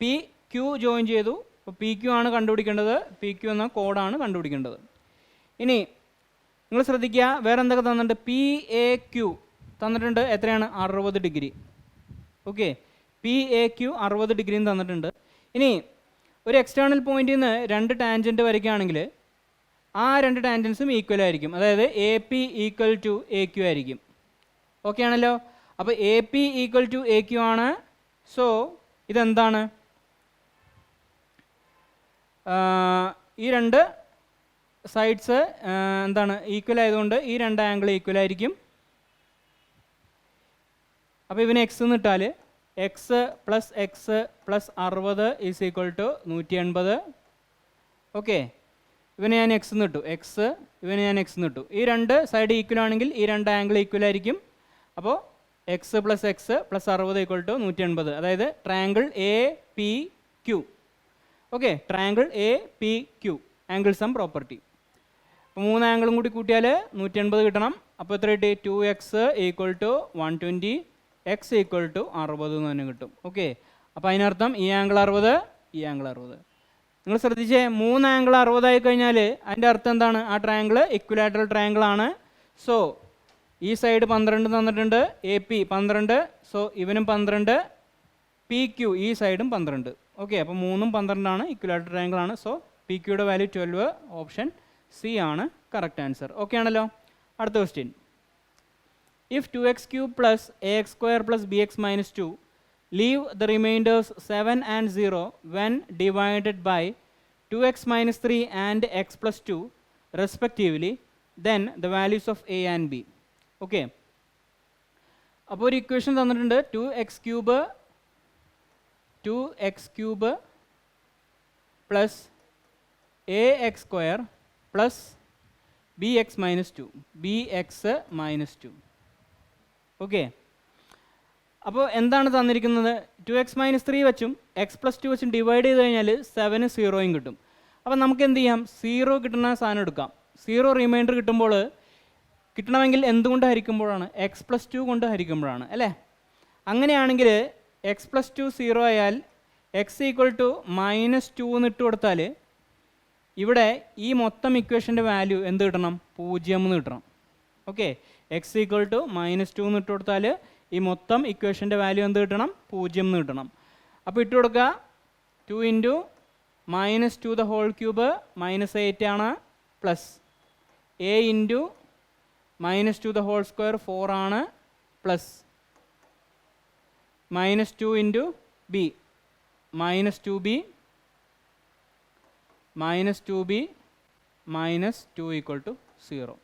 PQ ജോയിൻ ചെയ്തു. അപ്പോൾ PQ ആണ് കണ്ടുപിടിക്കേണ്ടത്. PQ എന്ന കോഡാണ് കണ്ടുപിടിക്കേണ്ടത്. ഇനി നിങ്ങൾ ശ്രദ്ധിക്കുക, വേറെ എന്തൊക്കെ തന്നിട്ടുണ്ട്? PAQ തന്നിട്ടുണ്ട്. എത്രയാണ്? 60 ഡിഗ്രി. ഓക്കെ, PAQ 60 ഡിഗ്രിയും തന്നിട്ടുണ്ട്. ഇനി ഒരു എക്സ്റ്റേണൽ പോയിന്റിൽ നിന്ന് രണ്ട് ടാൻജൻറ്റ് വരയ്ക്കുകയാണെങ്കിൽ ആ രണ്ട് ടാൻജൻസും ഈക്വൽ ആയിരിക്കും. അതായത് A P equal to A Q ആയിരിക്കും. ഓക്കെ ആണല്ലോ. അപ്പോൾ A P equal to A Q ആണ്. സോ ഇതെന്താണ്? ഈ രണ്ട് സൈഡ്സ് എന്താണ് ഈക്വൽ ആയതുകൊണ്ട് ഈ രണ്ട് ആംഗിൾ ഈക്വൽ ആയിരിക്കും. അപ്പോൾ ഇവന് എക്സ് എന്ന് ഇട്ടാൽ X plus 60 is equal to 180. Okay, ഇവന് ഞാൻ എക്സ് എന്ന് ഇട്ടു, ഇവന് ഞാൻ എക്സ് എന്ന് ഇട്ടു. ഈ രണ്ട് സൈഡ് ഈക്വൽ ആണെങ്കിൽ ഈ രണ്ട് ആംഗിൾ ഈക്വൽ ആയിരിക്കും. അപ്പോൾ എക്സ് പ്ലസ് 60 ഈക്വൽ ടു 180. അതായത് triangle A P Q. Okay, triangle A P Q, angle sum property. അപ്പോൾ മൂന്ന് ആംഗിളും കൂടി കൂട്ടിയാൽ 180 കിട്ടണം. അപ്പോൾ എത്ര കിട്ടി? 2x equal to 120, X equal to 60 എന്ന് തന്നെ കിട്ടും. ഓക്കെ, അപ്പോൾ അതിനർത്ഥം ഈ ആംഗിൾ 60, ഈ ആംഗിൾ 60. നിങ്ങൾ ശ്രദ്ധിച്ചേ, മൂന്ന് ആംഗിൾ 60 ആയി കഴിഞ്ഞാൽ അതിൻ്റെ അർത്ഥം എന്താണ്? ആ ട്രയാങ്കിൾ ഇക്വിലാറ്ററൽ ട്രയാങ്കിൾ ആണ്. സോ ഈ സൈഡ് 12 തന്നിട്ടുണ്ട്, എ പി 12, സോ ഇവനും 12, പി ക്യു ഈ സൈഡും 12. ഓക്കെ, അപ്പോൾ 3ഉം 12 ആണ്, ഇക്വിലാറ്ററൽ ട്രയാങ്കിൾ ആണ്. സോ പി ക്യൂയുടെ വാല്യൂ 12, ഓപ്ഷൻ സി ആണ് കറക്റ്റ് ആൻസർ. ഓക്കെ ആണല്ലോ. അടുത്ത question. If 2x cube plus ax square plus bx minus 2 leave the remainders 7 and 0 when divided by 2x minus 3 and x plus 2 respectively, then the values of a and b. Okay, അപ്പോൾ ഒരു equation തന്നിട്ടുണ്ട്. 2x cube plus ax square plus bx minus 2. Okay, അപ്പോൾ എന്താണ് തന്നിരിക്കുന്നത്? 2x minus 3 വെച്ചും X plus 2 വെച്ചും divide ചെയ്ത് കഴിഞ്ഞാൽ 7 0 കിട്ടും. അപ്പോൾ നമുക്ക് എന്ത് ചെയ്യാം? 0 കിട്ടുന്ന സാധനം എടുക്കാം. 0 റിമൈൻഡർ കിട്ടുമ്പോൾ കിട്ടണമെങ്കിൽ എന്തുകൊണ്ട് ഹരിക്കുമ്പോഴാണ്? എക്സ് പ്ലസ് 2 കൊണ്ട് ഹരിക്കുമ്പോഴാണ് അല്ലേ? അങ്ങനെയാണെങ്കിൽ എക്സ് പ്ലസ് 2 0 ആയാൽ എക്സ് ഈക്വൽ ടു -2 എന്ന് ഇട്ട് കൊടുത്താൽ ഇവിടെ ഈ മൊത്തം ഇക്വേഷൻ്റെ വാല്യൂ എന്ത് കിട്ടണം? 0 എന്ന് കിട്ടണം. ഓക്കെ, എക്സ് ഈക്വൽ ടു -2 എന്ന് ഇട്ട് കൊടുത്താൽ ഈ മൊത്തം ഇക്വേഷൻ്റെ വാല്യൂ എന്ത് കിട്ടണം? 0 എന്ന് കിട്ടണം. അപ്പോൾ ഇട്ട് കൊടുക്കുക. 2 ഇൻറ്റു -2 ദ ഹോൾ ക്യൂബ് -8 ആണ്, plus A into -2 the whole square 4 ആണ്, plus -2 into B -2b -2 equal to 0.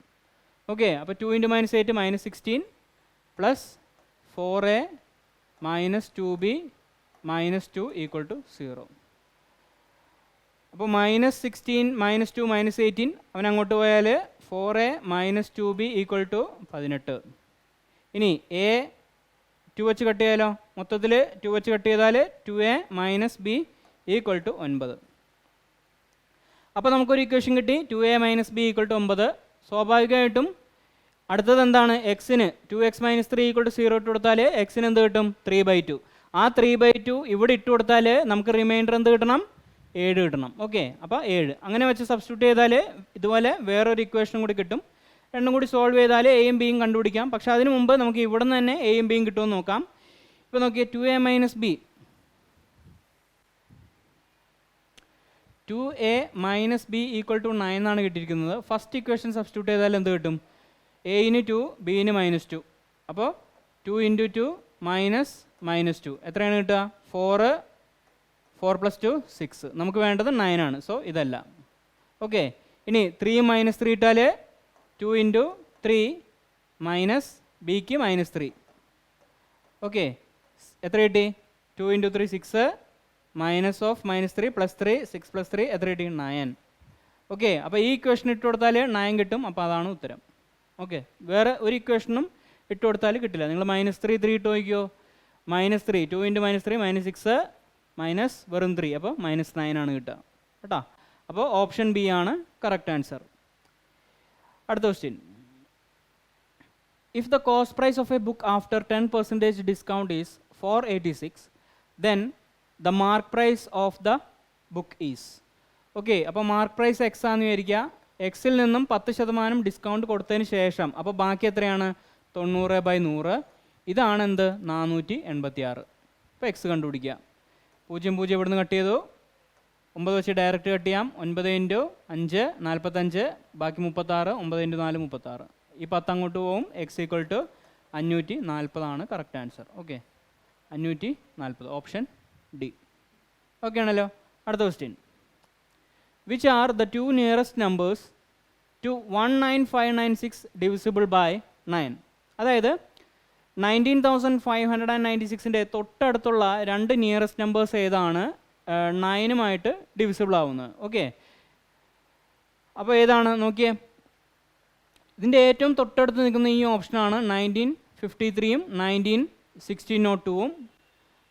Okay, അപ്പോൾ 2 into -8 -16 plus 4a -2b -2 equal to 0. അപ്പോൾ -16 -2 -18 അവൻ അങ്ങോട്ട് പോയാൽ 4a -2b ഈക്വൽ ടു 18. ഇനി എ 2 വെച്ച് കട്ട് ചെയ്യാലോ. മൊത്തത്തിൽ 2 വെച്ച് കട്ട് ചെയ്താൽ 2a - b ഈക്വൽ ടു 9. അപ്പോൾ നമുക്കൊരു ഇക്വേഷൻ കിട്ടി. 2a - b equal to 9. സ്വാഭാവികമായിട്ടും അടുത്തത് എന്താണ്? എക്സിന് 2x - 3 ഈക്വൽ ടു 0 ഇട്ട് കൊടുത്താൽ എക്സിന് എന്ത് കിട്ടും? 3/2. ആ 3/2 ഇവിടെ ഇട്ട് കൊടുത്താൽ നമുക്ക് റിമൈൻഡർ എന്ത് കിട്ടണം? 7 കിട്ടണം. ഓക്കെ, അപ്പോൾ 7 അങ്ങനെ വെച്ച് സബ്സ്റ്റിറ്റ്യൂട്ട് ചെയ്താൽ ഇതുപോലെ വേറൊരു ഇക്വേഷനും കൂടി കിട്ടും. രണ്ടും കൂടി സോൾവ് ചെയ്താൽ എയും ബിയും കണ്ടുപിടിക്കാം. പക്ഷേ അതിന് മുമ്പ് നമുക്ക് ഇവിടെ നിന്ന് തന്നെ എയും ബിയും കിട്ടുമെന്ന് നോക്കാം. ഇപ്പോൾ നോക്കിയാൽ 2a - b ഈക്വൽ ടു 9 എന്നാണ് കിട്ടിയിരിക്കുന്നത്. ഫസ്റ്റ് ഇക്വേഷൻ സബ്സ്റ്റിറ്റ്യൂട്ട് ചെയ്താൽ എന്ത് കിട്ടും? എയിന് 2, ബിന് -2. അപ്പോൾ 2 ഇൻറ്റു 2 -2 എത്രയാണ് കിട്ടുക? 4 + 2 6. നമുക്ക് വേണ്ടത് 9 ആണ്. സോ ഇതല്ല. ഓക്കെ, ഇനി 3 -3 ഇട്ടാൽ 2 ഇൻറ്റു 3 മൈനസ് ബിക്ക് -3. ഓക്കെ, എത്ര കിട്ടി? 2 ഇൻറ്റു 3 6 മൈനസ് ഓഫ് -3 + 3 6 + 3 എത്ര കിട്ടി? 9. ഓക്കെ, അപ്പോൾ ഈ ഇക്വേഷൻ ഇട്ട് കൊടുത്താൽ 9 കിട്ടും. അപ്പോൾ അതാണ് ഉത്തരം. ഓക്കെ, വേറെ ഒരു ഇക്വേഷനും ഇട്ട് കൊടുത്താൽ കിട്ടില്ല. നിങ്ങൾ -3 ഇട്ട് നോക്കിയോ. -3 2 ഇൻറ്റു -3 -6 മൈനസ് വെറും 3, അപ്പോൾ -9 ആണ് കിട്ടുക കേട്ടോ. അപ്പോൾ ഓപ്ഷൻ ബി ആണ് കറക്റ്റ് ആൻസർ. അടുത്ത question. If the cost price of a book after 10% discount is 486, then the mark price of the book is. Okay, അപ്പോൾ മാർക്ക് പ്രൈസ് എക്സ് ആണെന്ന് വിചാരിക്കുക. എക്സിൽ നിന്നും 10% ഡിസ്കൗണ്ട് കൊടുത്തതിന് ശേഷം അപ്പോൾ ബാക്കി എത്രയാണ്? 90/100. ഇതാണ് എന്ത്? 486. അപ്പോൾ എക്സ് കണ്ടുപിടിക്കുക. 0 0 ഇവിടുന്ന് കട്ട് ചെയ്തു, 9 വെച്ച് ഡയറക്റ്റ് കട്ട് ചെയ്യാം. 9 ഇൻറ്റു 5 45, ബാക്കി 36, 9 ഇൻറ്റു 4 36. ഈ 10 അങ്ങോട്ട് പോവും. എക്സ് ഈക്വൽ ടു 540 ആണ് correct answer. Okay, 540, option D. Okay ആണല്ലോ. അടുത്ത question. Which are the 2 nearest numbers to 19596 divisible by 9? അതായത് 19,596ൻ്റെ തൊട്ടടുത്തുള്ള 2 നിയറസ്റ്റ് നമ്പേഴ്സ് ഏതാണ് 9ഉമായിട്ട് ഡിവിസിബിൾ ആവുന്നത്? ഓക്കെ, അപ്പോൾ ഏതാണ് നോക്കിയേ. ഇതിൻ്റെ ഏറ്റവും തൊട്ടടുത്ത് നിൽക്കുന്ന ഈ ഓപ്ഷനാണ് 1953ഉം 191602ഉം.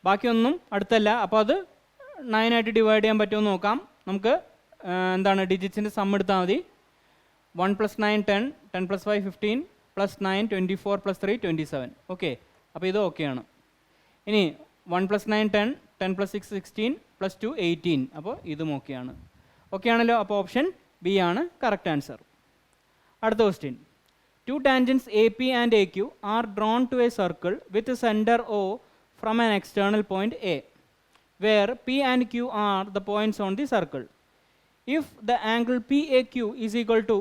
ബാക്കിയൊന്നും അടുത്തല്ല. അപ്പോൾ അത് 9ആയിട്ട് ഡിവൈഡ് ചെയ്യാൻ പറ്റുമെന്ന് നോക്കാം. നമുക്ക് എന്താണ് ഡിജിറ്റ്സിൻ്റെ സം എടുത്താൽ മതി. 1 + 9 10, 10 + 5 15, + 9 24, + 3 27. ഓക്കെ, അപ്പോൾ ഇത് ഓക്കെയാണ്. ഇനി 1 + 9 10, 10 + 6 16, + 2 18. അപ്പോൾ ഇതും ഓക്കെയാണ്. ഓക്കെ ആണല്ലോ. അപ്പോൾ ഓപ്ഷൻ ബി ആണ് കറക്റ്റ് ആൻസർ. അടുത്ത question. 2 tangents AP and AQ are drawn to a circle with a center O from an external point A, where P and Q are the points on the circle. If the angle PAQ is equal to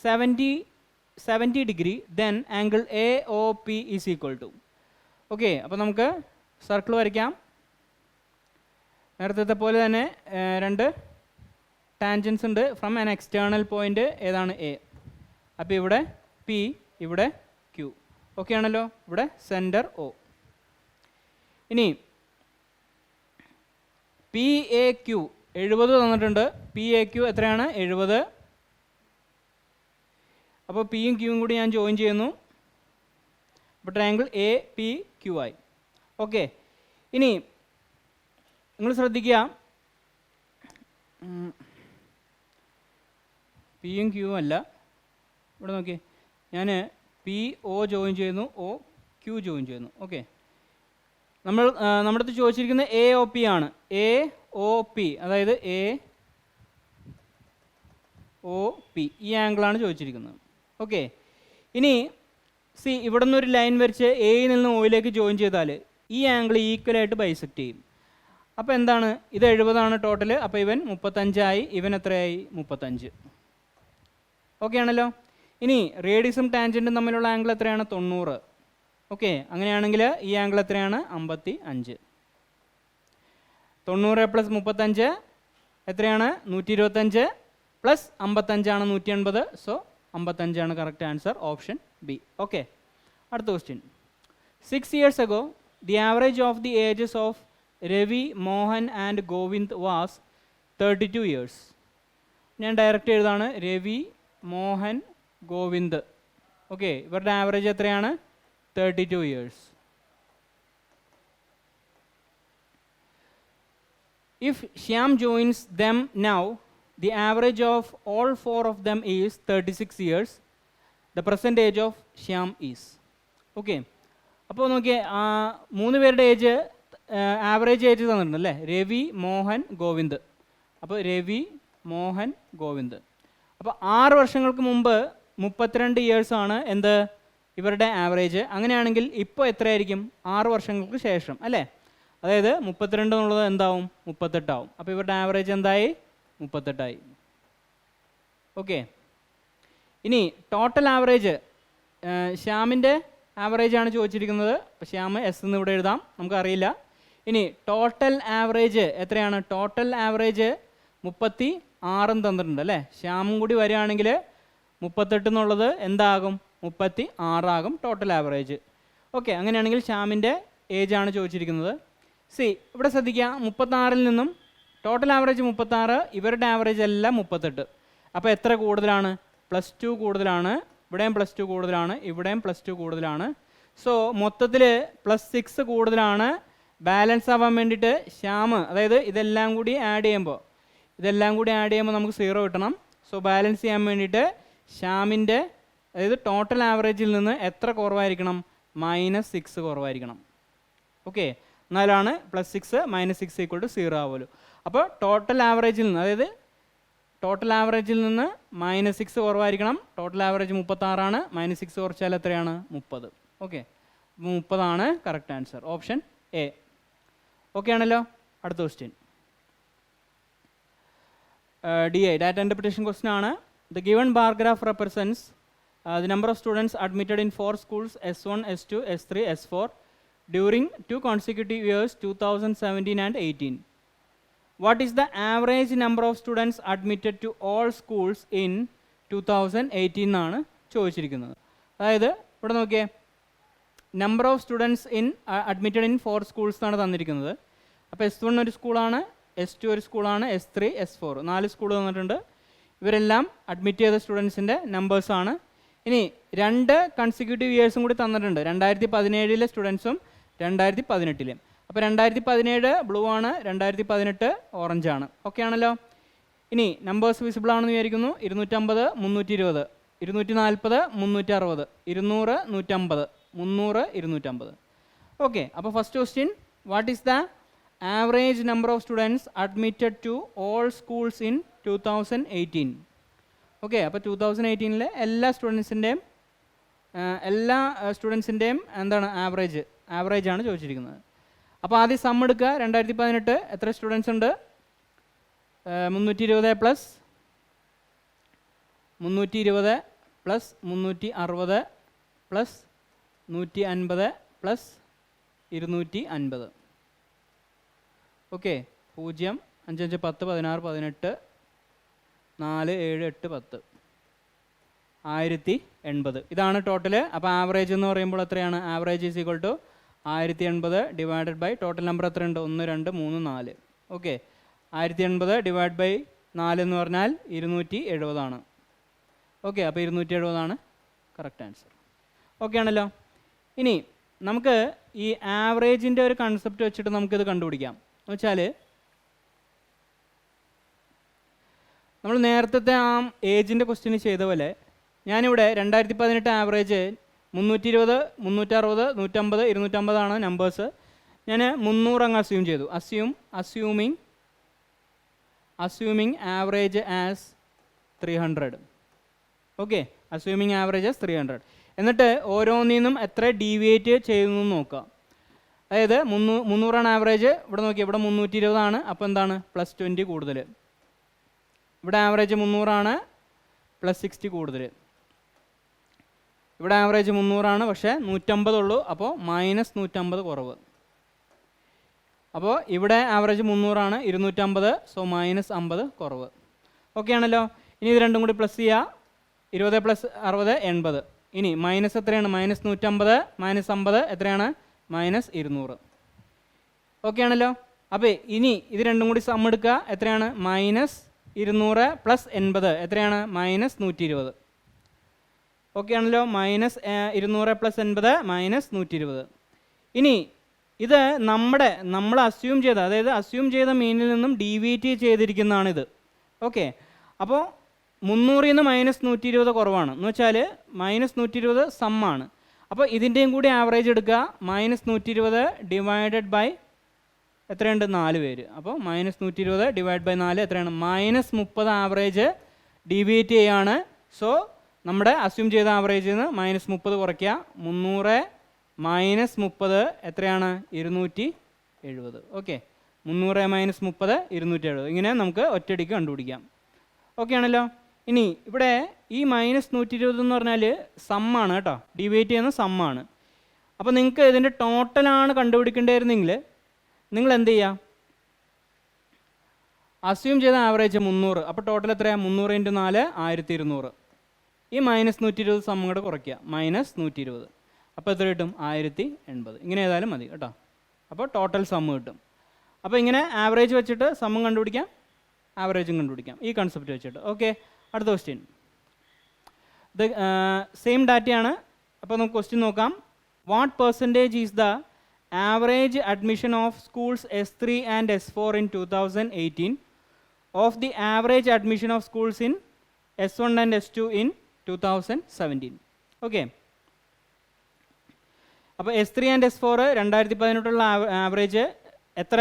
70 degree, then angle AOP is equal to. Okay, അപ്പോൾ നമുക്ക് circle വരയ്ക്കാം. നേരത്തെ പോലെ തന്നെ 2 tangents ഉണ്ട്. From an external point ഏതാണ് A. അപ്പോൾ ഇവിടെ പി, ഇവിടെ ക്യൂ. ഓക്കെ ആണല്ലോ. ഇവിടെ സെൻറ്റർ ഒ. ഇനി പി എ ക്യൂ 70 തന്നിട്ടുണ്ട്. പി എ ക്യൂ എത്രയാണ്? 70. അപ്പോൾ പിയും ക്യൂവും കൂടി ഞാൻ ജോയിൻ ചെയ്യുന്നു. അപ്പോൾ ട്രയാങ്കിൾ എ പി ക്യൂ ആയി. ഓക്കെ, ഇനി നിങ്ങൾ ശ്രദ്ധിക്കുക, പിയും ക്യൂവും അല്ല. ഇവിടെ നോക്കി, ഞാൻ പി ഒ ജോയിൻ ചെയ്യുന്നു, ഒ ക്യൂ ജോയിൻ ചെയ്യുന്നു. ഓക്കെ, നമ്മുടെ അടുത്ത് ചോദിച്ചിരിക്കുന്നത് എ ഒ പി ആണ്. എ ഒ പി, അതായത് എ ഒ പി, ഈ ആംഗിളാണ് ചോദിച്ചിരിക്കുന്നത്. ഓക്കെ, ഇനി സി ഇവിടെ നിന്നൊരു ലൈൻ വരച്ച് എയിൽ നിന്ന് ഒയിലേക്ക് ജോയിൻ ചെയ്താൽ ഈ ആംഗിൾ ഈക്വലായിട്ട് ബൈസെക്റ്റ് ചെയ്യും. അപ്പോൾ എന്താണ്? ഇത് 70 ടോട്ടൽ. അപ്പോൾ ഇവൻ 35ആയി. ഇവൻ എത്രയായി? 35. ഓക്കെ ആണല്ലോ. ഇനി റേഡിയസും ടാൻജൻറ്റും തമ്മിലുള്ള ആംഗിൾ എത്രയാണ്? 90. ഓക്കെ, അങ്ങനെയാണെങ്കിൽ ഈ ആംഗിൾ എത്രയാണ്? 55. 90 + 35 എത്രയാണ്? 125, + 55 180. So 55 correct answer, option B. Okay, അടുത്ത question. 6 years ago, the average of the ages of Ravi, Mohan and Govind was 32 years. ഞാൻ ഡയറക്റ്റ് എഴുതാണ്. രവി, മോഹൻ, ഗോവിന്ദ്. ഓക്കെ, ഇവരുടെ ആവറേജ് എത്രയാണ്? 32 years. If Shyam joins them now, the average of all 4 of them is 36 years. The present age of Shyam is. Okay, അപ്പോൾ നോക്കിയേ, 3 പേരുടെ age, average age തന്നിട്ടുണ്ട് അല്ലേ? രവി, മോഹൻ, ഗോവിന്ദ്. അപ്പോൾ രവി, മോഹൻ, ഗോവിന്ദ്. അപ്പോൾ 6 വർഷങ്ങൾക്ക് മുമ്പ് 32 ഇയേഴ്സാണ് എന്ത് ഇവരുടെ ആവറേജ്. അങ്ങനെയാണെങ്കിൽ ഇപ്പോൾ എത്രയായിരിക്കും? 6 വർഷങ്ങൾക്ക് ശേഷം അല്ലേ? അതായത് 32 എന്നുള്ളത് എന്താവും? 38 ആവും. അപ്പോൾ ഇവരുടെ ആവറേജ് എന്തായി? 38 ആയി. ഓക്കെ, ഇനി ടോട്ടൽ ആവറേജ്, ശ്യാമിൻ്റെ ആവറേജ് ആണ് ചോദിച്ചിരിക്കുന്നത്. അപ്പോൾ ശ്യാം എസ് എന്ന് ഇവിടെ എഴുതാം, നമുക്കറിയില്ല. ഇനി ടോട്ടൽ ആവറേജ് എത്രയാണ്? ടോട്ടൽ ആവറേജ് 36 തന്നിട്ടുണ്ട് അല്ലേ? ശ്യാമും കൂടി വരികയാണെങ്കിൽ 38 എന്നുള്ളത് എന്താകും? 36 ആകും ടോട്ടൽ ആവറേജ്. ഓക്കെ, അങ്ങനെയാണെങ്കിൽ ശ്യാമിൻ്റെ ഏജ് ആണ് ചോദിച്ചിരിക്കുന്നത്. സി ഇവിടെ ശ്രദ്ധിക്കുക, 36-ൽ നിന്നും ടോട്ടൽ ആവറേജ് 36, ഇവരുടെ ആവറേജ് എല്ലാം 38. അപ്പോൾ എത്ര കൂടുതലാണ്? +2 കൂടുതലാണ്. ഇവിടെയും +2 കൂടുതലാണ്, ഇവിടെയും +2 കൂടുതലാണ്. സോ മൊത്തത്തിൽ +6 കൂടുതലാണ്. ബാലൻസ് ആവാൻ വേണ്ടിയിട്ട് ശ്യാം, അതായത് ഇതെല്ലാം കൂടി ആഡ് ചെയ്യുമ്പോൾ നമുക്ക് 0 കിട്ടണം. സോ ബാലൻസ് ചെയ്യാൻ വേണ്ടിയിട്ട് ശ്യാമിൻ്റെ, അതായത് ടോട്ടൽ ആവറേജിൽ നിന്ന് എത്ര കുറവായിരിക്കണം? -6 കുറവായിരിക്കണം. ഓക്കെ, എന്നാലാണ് +6 -6 = 0 ആവുമല്ലോ. അപ്പോൾ ടോട്ടൽ ആവറേജിൽ നിന്ന്, അതായത് ടോട്ടൽ ആവറേജിൽ നിന്ന് -6 കുറവായിരിക്കണം. ടോട്ടൽ ആവറേജ് 36 ആണ്. -6 കുറച്ചാൽ എത്രയാണ്? 30. Okay, 30 correct answer, option A. Okay ആണല്ലോ. അടുത്ത question. DI, data interpretation question ആണ്. The given bar graph represents the number of students admitted in 4 schools S1, S2, S3, S4 during 2 consecutive years 2017 and 18. What is the average number of students admitted to all schools in 2018 എന്നാണ് ചോദിച്ചിരിക്കുന്നത്. അതായത് ഇവിടെ നോക്കിയേ, number of students admitted in 4 schools എന്നാണ് തന്നിരിക്കുന്നത്. അപ്പോൾ S1 ഒരു സ്കൂളാണ്, S2 ഒരു സ്കൂളാണ്, S3, S4 4 സ്കൂൾ തന്നിട്ടുണ്ട്. ഇവരെല്ലാം അഡ്മിറ്റ് ചെയ്ത സ്റ്റുഡൻസിൻ്റെ നമ്പേഴ്സാണ്. ഇനി 2 കൺസിക്യൂട്ടീവ് ഇയേഴ്സും കൂടി തന്നിട്ടുണ്ട്, 2017 സ്റ്റുഡൻസും 2018. അപ്പോൾ 2017 ബ്ലൂ ആണ്, 2018 ഓറഞ്ച് ആണ്. ഓക്കെ ആണല്ലോ. ഇനി നമ്പേഴ്സ് വിസിബിൾ ആണെന്ന് വിചാരിക്കുന്നു. 250, 320, 240, 360, 200, 150, 300, 250. ഓക്കെ, അപ്പോൾ first question, what is the average number of students admitted to all schools in 2018? Okay, അപ്പോൾ 2018 എല്ലാ സ്റ്റുഡൻസിൻ്റെയും എന്താണ് ആവറേജ് ആണ് ചോദിച്ചിരിക്കുന്നത്. അപ്പോൾ ആദ്യം സം എടുക്കുക. 2018 എത്ര സ്റ്റുഡൻസ് ഉണ്ട്? 320 പ്ലസ് 360 പ്ലസ് 150 പ്ലസ് 250. ഓക്കെ, 0, 5, 5, 10, 16, 18, 4, 7, 8, 10, 1080. ഇതാണ് ടോട്ടൽ. അപ്പോൾ ആവറേജ് എന്ന് പറയുമ്പോൾ എത്രയാണ്? Average is equal to 1080 divided by total number എത്രയുണ്ട്? 1, 2, 3, 4. ഓക്കെ, 1080 ഡിവൈഡ് ബൈ 4 എന്ന് പറഞ്ഞാൽ 270 ആണ്. ഓക്കെ, അപ്പോൾ 270 ആണ് കറക്റ്റ് ആൻസർ. ഓക്കെ ആണല്ലോ. ഇനി നമുക്ക് ഈ ആവറേജിൻ്റെ ഒരു കൺസെപ്റ്റ് വെച്ചിട്ട് നമുക്കിത് കണ്ടുപിടിക്കാം. എന്ന് വെച്ചാൽ നമ്മൾ നേരത്തെ ആ ഏജിൻ്റെ ക്വസ്റ്റ്യൻ ചെയ്ത പോലെ ഞാനിവിടെ 2018 ആവറേജ് 320, 360, 150, 250 ആണ് നമ്പേഴ്സ്. ഞാൻ 300 അങ്ങ് അസ്യൂം ചെയ്തു. Assuming average as 300. Okay, assuming average as 300. എന്നിട്ട് ഓരോന്നിൽ നിന്നും എത്ര ഡീവിയേറ്റ് ചെയ്യുന്നു നോക്കുക. അതായത് 300 ആവറേജ്. ഇവിടെ നോക്കി, ഇവിടെ 320 ആണ്. അപ്പോൾ എന്താണ്? +20 കൂടുതൽ. ഇവിടെ ആവറേജ് 300 ആണ്, +60 കൂടുതൽ. ഇവിടെ ആവറേജ് 300 ആണ്, പക്ഷേ 150 ഉള്ളൂ. അപ്പോൾ -150 കുറവ്. അപ്പോൾ ഇവിടെ ആവറേജ് 300 ആണ്, 250, സോ -50 കുറവ്. ഓക്കെ ആണല്ലോ. ഇനി ഇത് രണ്ടും കൂടി പ്ലസ് ചെയ്യുക. 20 + 60 80. ഇനി മൈനസ് എത്രയാണ്? -150 -50 എത്രയാണ്? -200. ഓക്കെ ആണല്ലോ. അപ്പോൾ ഇനി ഇത് രണ്ടും കൂടി സം എടുക്കുക. എത്രയാണ്? -200 + 80 എത്രയാണ്? -120. ഓക്കെ ആണല്ലോ. -200 + 80 -120. ഇനി ഇത് നമ്മൾ അസ്യൂം ചെയ്ത, അതായത് അസ്യൂം ചെയ്ത മീനിൽ നിന്നും ഡീവിയേറ്റ് ചെയ്തിരിക്കുന്നതാണിത്. ഓക്കെ, അപ്പോൾ 300ൽ നിന്ന് -120 കുറവാണ്. എന്ന് വെച്ചാൽ -120 സമ്മാണ്. അപ്പോൾ ഇതിൻ്റെയും കൂടി ആവറേജ് എടുക്കുക. -120 ഡിവൈഡഡ് ബൈ എത്രയുണ്ട്? 4 പേര്. അപ്പോൾ -120 ഡിവൈഡ് ബൈ 4 എത്രയാണ്? -30 ആവറേജ് ഡീവിയേറ്റ് ചെയ്യാണ്. സോ നമ്മുടെ അസ്യൂം ചെയ്ത ആവറേജിൽ നിന്ന് -30 കുറയ്ക്കുക. 300 -30 എത്രയാണ്? 270. ഓക്കെ, 300 -30 270. ഇങ്ങനെ നമുക്ക് ഒറ്റയടിക്ക് കണ്ടുപിടിക്കാം. ഓക്കെ ആണല്ലോ. ഇനി ഇവിടെ ഈ -120 എന്ന് പറഞ്ഞാൽ സമ്മാണ് കേട്ടോ, ഡിവൈറ്റ് ചെയ്യുന്ന സമ്മാണ്. അപ്പോൾ നിങ്ങൾക്ക് ഇതിൻ്റെ ടോട്ടലാണ് കണ്ടുപിടിക്കേണ്ടിയിരുന്നെങ്കിൽ നിങ്ങൾ എന്ത് ചെയ്യുക? അസ്യൂം ചെയ്ത ആവറേജ് 300. അപ്പോൾ ടോട്ടൽ എത്രയാണ്? 300 × 4 1200. ഈ -120 സം കൂടെ കുറയ്ക്കുക. -120. അപ്പോൾ എത്ര കിട്ടും? 1080. ഇങ്ങനെ ഏതായാലും മതി കേട്ടോ. അപ്പോൾ ടോട്ടൽ സം കിട്ടും. അപ്പോൾ ഇങ്ങനെ ആവറേജ് വെച്ചിട്ട് സമ്മും കണ്ടുപിടിക്കാം, ആവറേജും കണ്ടുപിടിക്കാം ഈ കൺസെപ്റ്റ് വെച്ചിട്ട്. ഓക്കെ, അടുത്ത ക്വസ്റ്റ്യൻ. ഇത് സെയിം ഡാറ്റയാണ്. അപ്പോൾ നമുക്ക് ക്വസ്റ്റ്യൻ നോക്കാം. What percentage is the average admission of schools S3 and S4 in 2018 of the average admission of schools in S1 and S2 in 2017? Okay, അപ്പോൾ S3 and S4 2018 ആവറേജ് എത്ര?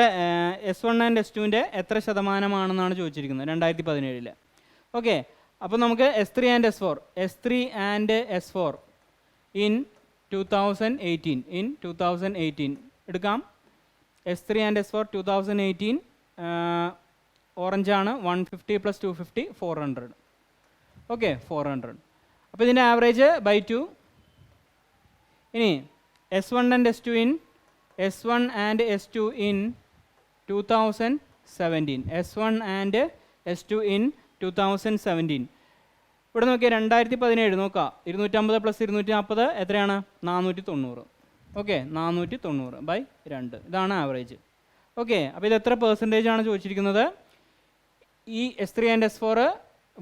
S1 and S2ൻ്റെ എത്ര ശതമാനമാണെന്നാണ് ചോദിച്ചിരിക്കുന്നത് 2017. Okay, അപ്പോൾ നമുക്ക് S3 and S4 in 2018 എടുക്കാം. S3 and S4 2018 ഓറഞ്ചാണ് 150 + 250 400. Okay 400. അപ്പോൾ ഇതിൻ്റെ average by 2. ഇനി S1 and S2 in S1 and S2 in 2017. S1 and S2 in 2017. ഇവിടെ നോക്കിയാൽ 2017 നോക്കാം. 250 + 240 എത്രയാണ്? 490. Okay 490 by 2. ഇതാണ് ആവറേജ്. ഓക്കെ അപ്പോൾ ഇത് എത്ര പെർസെൻറ്റേജ് ആണ് ചോദിച്ചിരിക്കുന്നത്? ഈ S3 and S4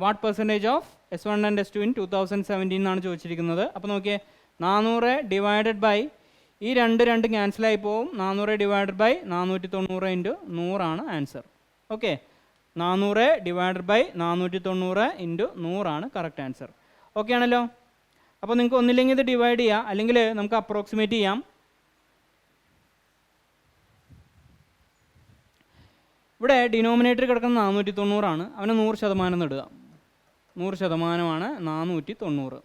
what percentage of S1 and S2 in 2017 എന്നാണ് ചോദിച്ചിരിക്കുന്നത്. അപ്പോൾ നോക്കിയേ 400 ഡിവൈഡഡ് ബൈ ഈ 2 ക്യാൻസലായി പോവും. 400 ഡിവൈഡഡ് ബൈ 490 ഇൻറ്റു 100 ആണ് answer. Okay 400 divided by 490 into 100 ആണ് കറക്റ്റ് ആൻസർ. ഓക്കെ ആണല്ലോ. അപ്പോൾ നിങ്ങൾക്ക് ഒന്നില്ലെങ്കിൽ ഇത് ഡിവൈഡ് ചെയ്യാം, അല്ലെങ്കിൽ നമുക്ക് അപ്രോക്സിമേറ്റ് ചെയ്യാം. ഇവിടെ ഡിനോമിനേറ്റർ കിടക്കുന്ന 490 ആണ്. അവന് 100% ഇടുക. 100%ആണ് 490.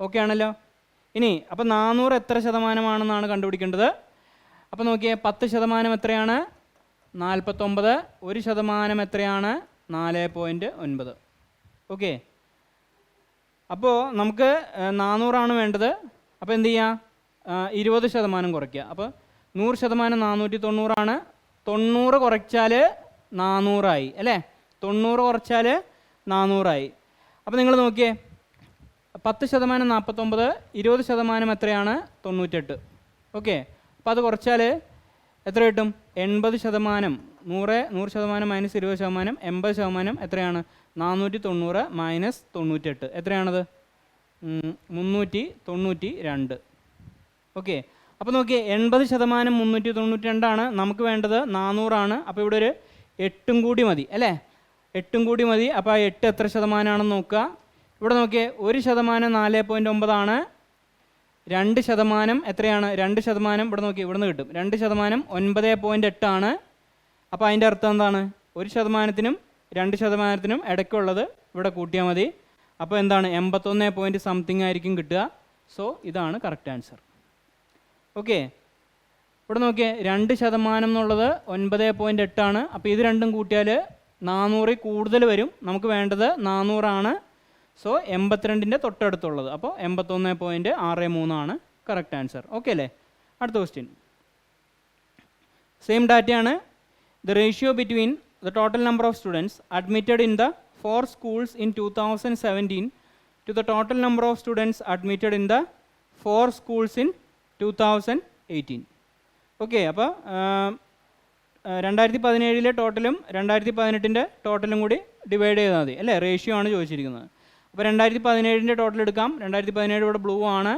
ഓക്കെ ആണല്ലോ. ഇനി അപ്പോൾ 400 എത്ര ശതമാനമാണെന്നാണ് കണ്ടുപിടിക്കേണ്ടത്. അപ്പോൾ നോക്കിയേ 10% എത്രയാണ്? 49. 1% എത്രയാണ്? 4.9. ഓക്കെ അപ്പോൾ നമുക്ക് 400 വേണ്ടത്. അപ്പോൾ എന്ത് ചെയ്യുക? 20% കുറയ്ക്കുക. അപ്പോൾ 100% 490 ആണ്. 90 കുറച്ചാൽ 400 ആയി അല്ലേ? 90 കുറച്ചാൽ 400 ആയി. അപ്പോൾ നിങ്ങൾ നോക്കിയേ 10% 49, 20% എത്രയാണ്? 98. ഓക്കെ അപ്പോൾ അത് കുറച്ചാൽ എത്ര കിട്ടും? 80%. 100% മൈനസ് 20%, 80% എത്രയാണ്? 490 മൈനസ് 98 എത്രയാണത്? 392. ഓക്കെ അപ്പോൾ നോക്കിയേ 80% 392 നമുക്ക് വേണ്ടത് 400 ആണ്. അപ്പോൾ ഇവിടെ ഒരു 8 കൂടി മതി അല്ലേ? 8 കൂടി മതി. അപ്പോൾ ആ 8 എത്ര ശതമാനമാണെന്ന് നോക്കുക. ഇവിടെ നോക്കിയേ 1% 4.9 ആണ്. 2% എത്രയാണ്? 2% ഇവിടെ നോക്കി ഇവിടെ നിന്ന് കിട്ടും. 2% 9.8 ആണ്. അപ്പോൾ അതിൻ്റെ അർത്ഥം എന്താണ്? 1%നും 2%നും ഇടയ്ക്കുള്ളത് ഇവിടെ കൂട്ടിയാൽ മതി. അപ്പോൾ എന്താണ്? 81 പോയിൻറ്റ് സംതിങ് ആയിരിക്കും കിട്ടുക. സോ ഇതാണ് കറക്റ്റ് ആൻസർ. ഓക്കെ ഇവിടെ നോക്കിയേ 2% എന്നുള്ളത് 9.8 ആണ്. അപ്പോൾ ഇത് രണ്ടും കൂട്ടിയാൽ 400 കൂടുതൽ വരും. നമുക്ക് വേണ്ടത് 400 ആണ്. സോ 82ൻ്റെ തൊട്ടടുത്തുള്ളത്. അപ്പോൾ 81.63 ആണ് കറക്റ്റ് ആൻസർ. ഓക്കെ അല്ലേ? അടുത്ത ക്വസ്റ്റ്യൻ സെയിം ഡാറ്റയാണ്. The ratio between the total number of students admitted in the 4 schools in 2017 to the total number of students admitted in the 4 schools in 2018. Okay അപ്പോൾ 2017 ടോട്ടലും 2018 ടോട്ടലും കൂടി divide ചെയ്താൽ മതി അല്ലേ? Ratio ആണ് ചോദിച്ചിരിക്കുന്നത്. അപ്പോൾ 2017 ടോട്ടൽ എടുക്കാം. 2017 ഇവിടെ ബ്ലൂ ആണ്.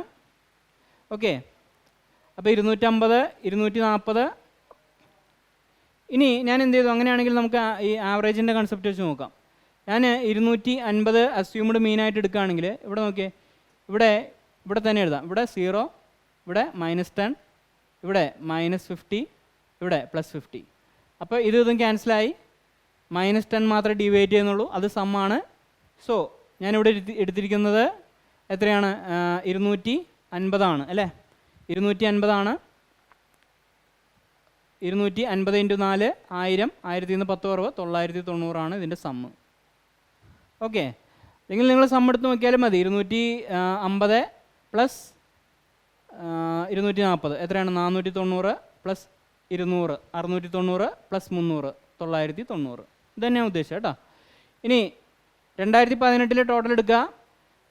ഓക്കെ അപ്പോൾ 250, 240. ഇനി ഞാൻ എന്ത് ചെയ്തു? അങ്ങനെയാണെങ്കിൽ നമുക്ക് ഈ ആവറേജിൻ്റെ കൺസെപ്റ്റ് വെച്ച് നോക്കാം. ഞാൻ 250 അസ്യൂംഡ് മീനായിട്ട് എടുക്കുകയാണെങ്കിൽ ഇവിടെ നോക്കിയേ ഇവിടെ തന്നെ എഴുതാം. ഇവിടെ 0, ഇവിടെ -10, ഇവിടെ -50, ഇവിടെ +50. അപ്പോൾ ഇതും ക്യാൻസലായി. -10 മാത്രമേ ഡിവൈഡ് ചെയ്യുന്നുള്ളൂ. അത് സമ്മാണ്. സോ ഞാനിവിടെ എടുത്തിരിക്കുന്നത് എത്രയാണ്? 250 അല്ലേ? 250 ആണ്. 250 × 4 1000, 1000 × 10 60, 990 ഇതിൻ്റെ സമ്മ്. ഓക്കെ അല്ലെങ്കിൽ നിങ്ങൾ സമ്മ് എടുത്ത് നോക്കിയാലും മതി. 250 + 240 എത്രയാണ്? 490 + 200 690 + 300 990. ഇത് തന്നെയാണ് ഉദ്ദേശിച്ചത് കേട്ടോ. ഇനി 2018 ടോട്ടൽ എടുക്കുക.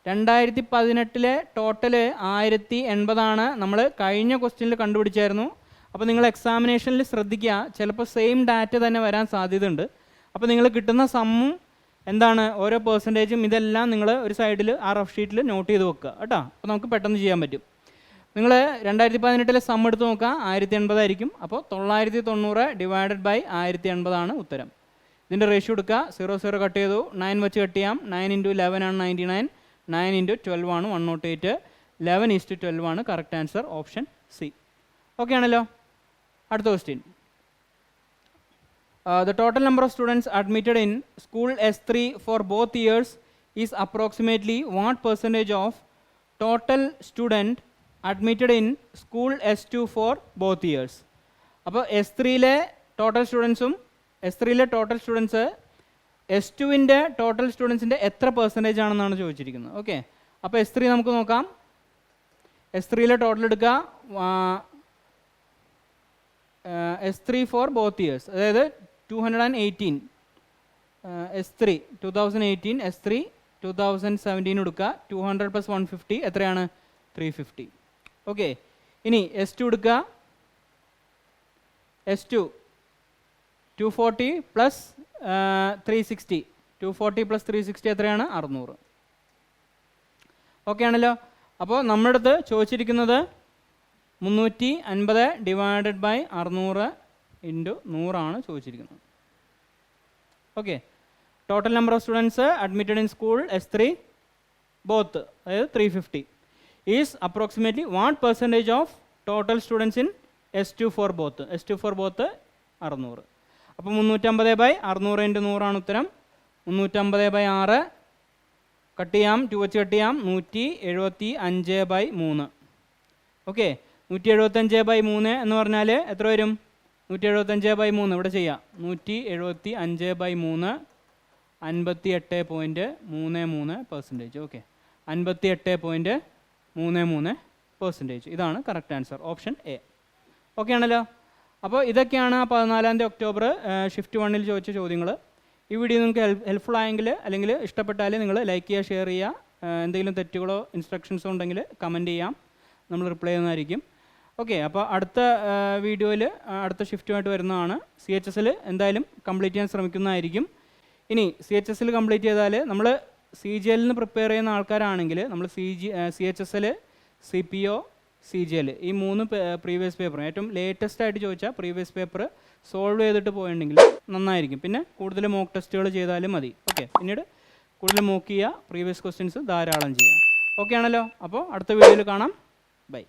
2018 ടോട്ടൽ 1080 നമ്മൾ കഴിഞ്ഞ ക്വസ്റ്റ്യനിൽ കണ്ടുപിടിച്ചായിരുന്നു. അപ്പോൾ നിങ്ങൾ എക്സാമിനേഷനിൽ ശ്രദ്ധിക്കുക, ചിലപ്പോൾ സെയിം ഡാറ്റ തന്നെ വരാൻ സാധ്യതയുണ്ട്. അപ്പോൾ നിങ്ങൾ കിട്ടുന്ന സമ്മും എന്താണ് ഓരോ പെർസെൻറ്റേജും ഇതെല്ലാം നിങ്ങൾ ഒരു സൈഡിൽ ആ റഫ് ഷീറ്റിൽ നോട്ട് ചെയ്ത് വെക്കുക കേട്ടോ. അപ്പോൾ നമുക്ക് പെട്ടെന്ന് ചെയ്യാൻ പറ്റും. നിങ്ങൾ 2018 സം എടുത്ത് നോക്കുക, 1080 ആയിരിക്കും. അപ്പോൾ 990 ഡിവൈഡഡ് ബൈ 1080 ആണ് ഉത്തരം. ഇതിൻ്റെ റേഷ്യോ എടുക്കുക. 0 കട്ട് ചെയ്തു, 9 വെച്ച് കട്ട് ചെയ്യാം. 9 × 11 ആണ് 99, 9 × 12 ആണ് 108, 11:12 ആണ് correct answer. Option C. Okay ആണല്ലോ. അടുത്ത question. The total number of students admitted in school S3 for both years is approximately what percentage of total student admitted in school S2 for both years? അപ്പോൾ S3 total സ്റ്റുഡൻസും S3 total students S2 total സ്റ്റുഡൻസിൻ്റെ എത്ര percentage ആണെന്നാണ് ചോദിച്ചിരിക്കുന്നത്. Okay, അപ്പോൾ S3 നമുക്ക് നോക്കാം. S3 total എടുക്കുക. S3 ഫോർ ബോത്ത് ഇയേഴ്സ്, അതായത് 218. S3 2018, S3 2017 എടുക്കുക. 200 + 150 എത്രയാണ്? 350. ഓക്കെ, ഇനി S2 എടുക്കുക. S2 240 + 360. 240 + 360 എത്രയാണ്? 600. ഓക്കെ ആണല്ലോ. അപ്പോൾ നമ്മുടെ അടുത്ത് ചോദിച്ചിരിക്കുന്നത് 350 / 600 × 100 ചോദിച്ചിരിക്കുന്നത്. Okay, total number of students admitted in school S3 both, അതായത് 350 is approximately what percentage of total students in S2 for both? S2 for both 600. അപ്പോൾ 350 / 600 × 100 ഉത്തരം. 350 / 6 കട്ട് ചെയ്യാം, 2 വെച്ച് കട്ട് ചെയ്യാം. 175/3. ഓക്കെ, 175/3 എന്ന് പറഞ്ഞാൽ എത്ര വരും? 175/3 ഇവിടെ ചെയ്യാം. 175/3 58.33%. ഓക്കെ, 58.33%. ഇതാണ് correct answer, option A. Okay ആണല്ലോ. അപ്പോൾ ഇതൊക്കെയാണ് 14 ഒക്ടോബർ ഷിഫ്റ്റ് 1 ചോദിച്ച ചോദ്യങ്ങൾ. ഈ വീഡിയോ നിങ്ങൾക്ക് ഹെൽപ്ഫുൾ ആയെങ്കിൽ അല്ലെങ്കിൽ ഇഷ്ടപ്പെട്ടാൽ നിങ്ങൾ ലൈക്ക് ചെയ്യുക, ഷെയർ ചെയ്യുക. എന്തെങ്കിലും തെറ്റുകളോ ഇൻസ്ട്രക്ഷൻസോ ഉണ്ടെങ്കിൽ കമൻറ്റ് ചെയ്യാം, നമ്മൾ റിപ്ലൈ ചെയ്യുന്നതായിരിക്കും. ഓക്കെ, അപ്പോൾ അടുത്ത വീഡിയോയിൽ അടുത്ത ഷിഫ്റ്റുമായിട്ട് വരുന്നതാണ്. CHSL എന്തായാലും കംപ്ലീറ്റ് ചെയ്യാൻ ശ്രമിക്കുന്നതായിരിക്കും. ഇനി CHSL കംപ്ലീറ്റ് ചെയ്താൽ നമ്മൾ CGL പ്രിപ്പയർ ചെയ്യുന്ന ആൾക്കാരാണെങ്കിൽ നമ്മൾ CHSL, CPO, CGL ഈ 3 പ്രീവിയസ് പേപ്പർ ഏറ്റവും ലേറ്റസ്റ്റ് ആയിട്ട് ചോദിച്ചാൽ പ്രീവിയസ് പേപ്പർ സോൾവ് ചെയ്തിട്ട് പോയിട്ടുണ്ടെങ്കിൽ നന്നായിരിക്കും. പിന്നെ കൂടുതൽ മോക്ക് ടെസ്റ്റുകൾ ചെയ്താലും മതി. ഓക്കെ, പിന്നീട് കൂടുതൽ മോക്ക് ചെയ്യുക, പ്രീവിയസ് ക്വസ്റ്റ്യൻസ് ധാരാളം ചെയ്യുക. ഓക്കെ ആണല്ലോ. അപ്പോൾ അടുത്ത വീഡിയോയിൽ കാണാം. ബൈ.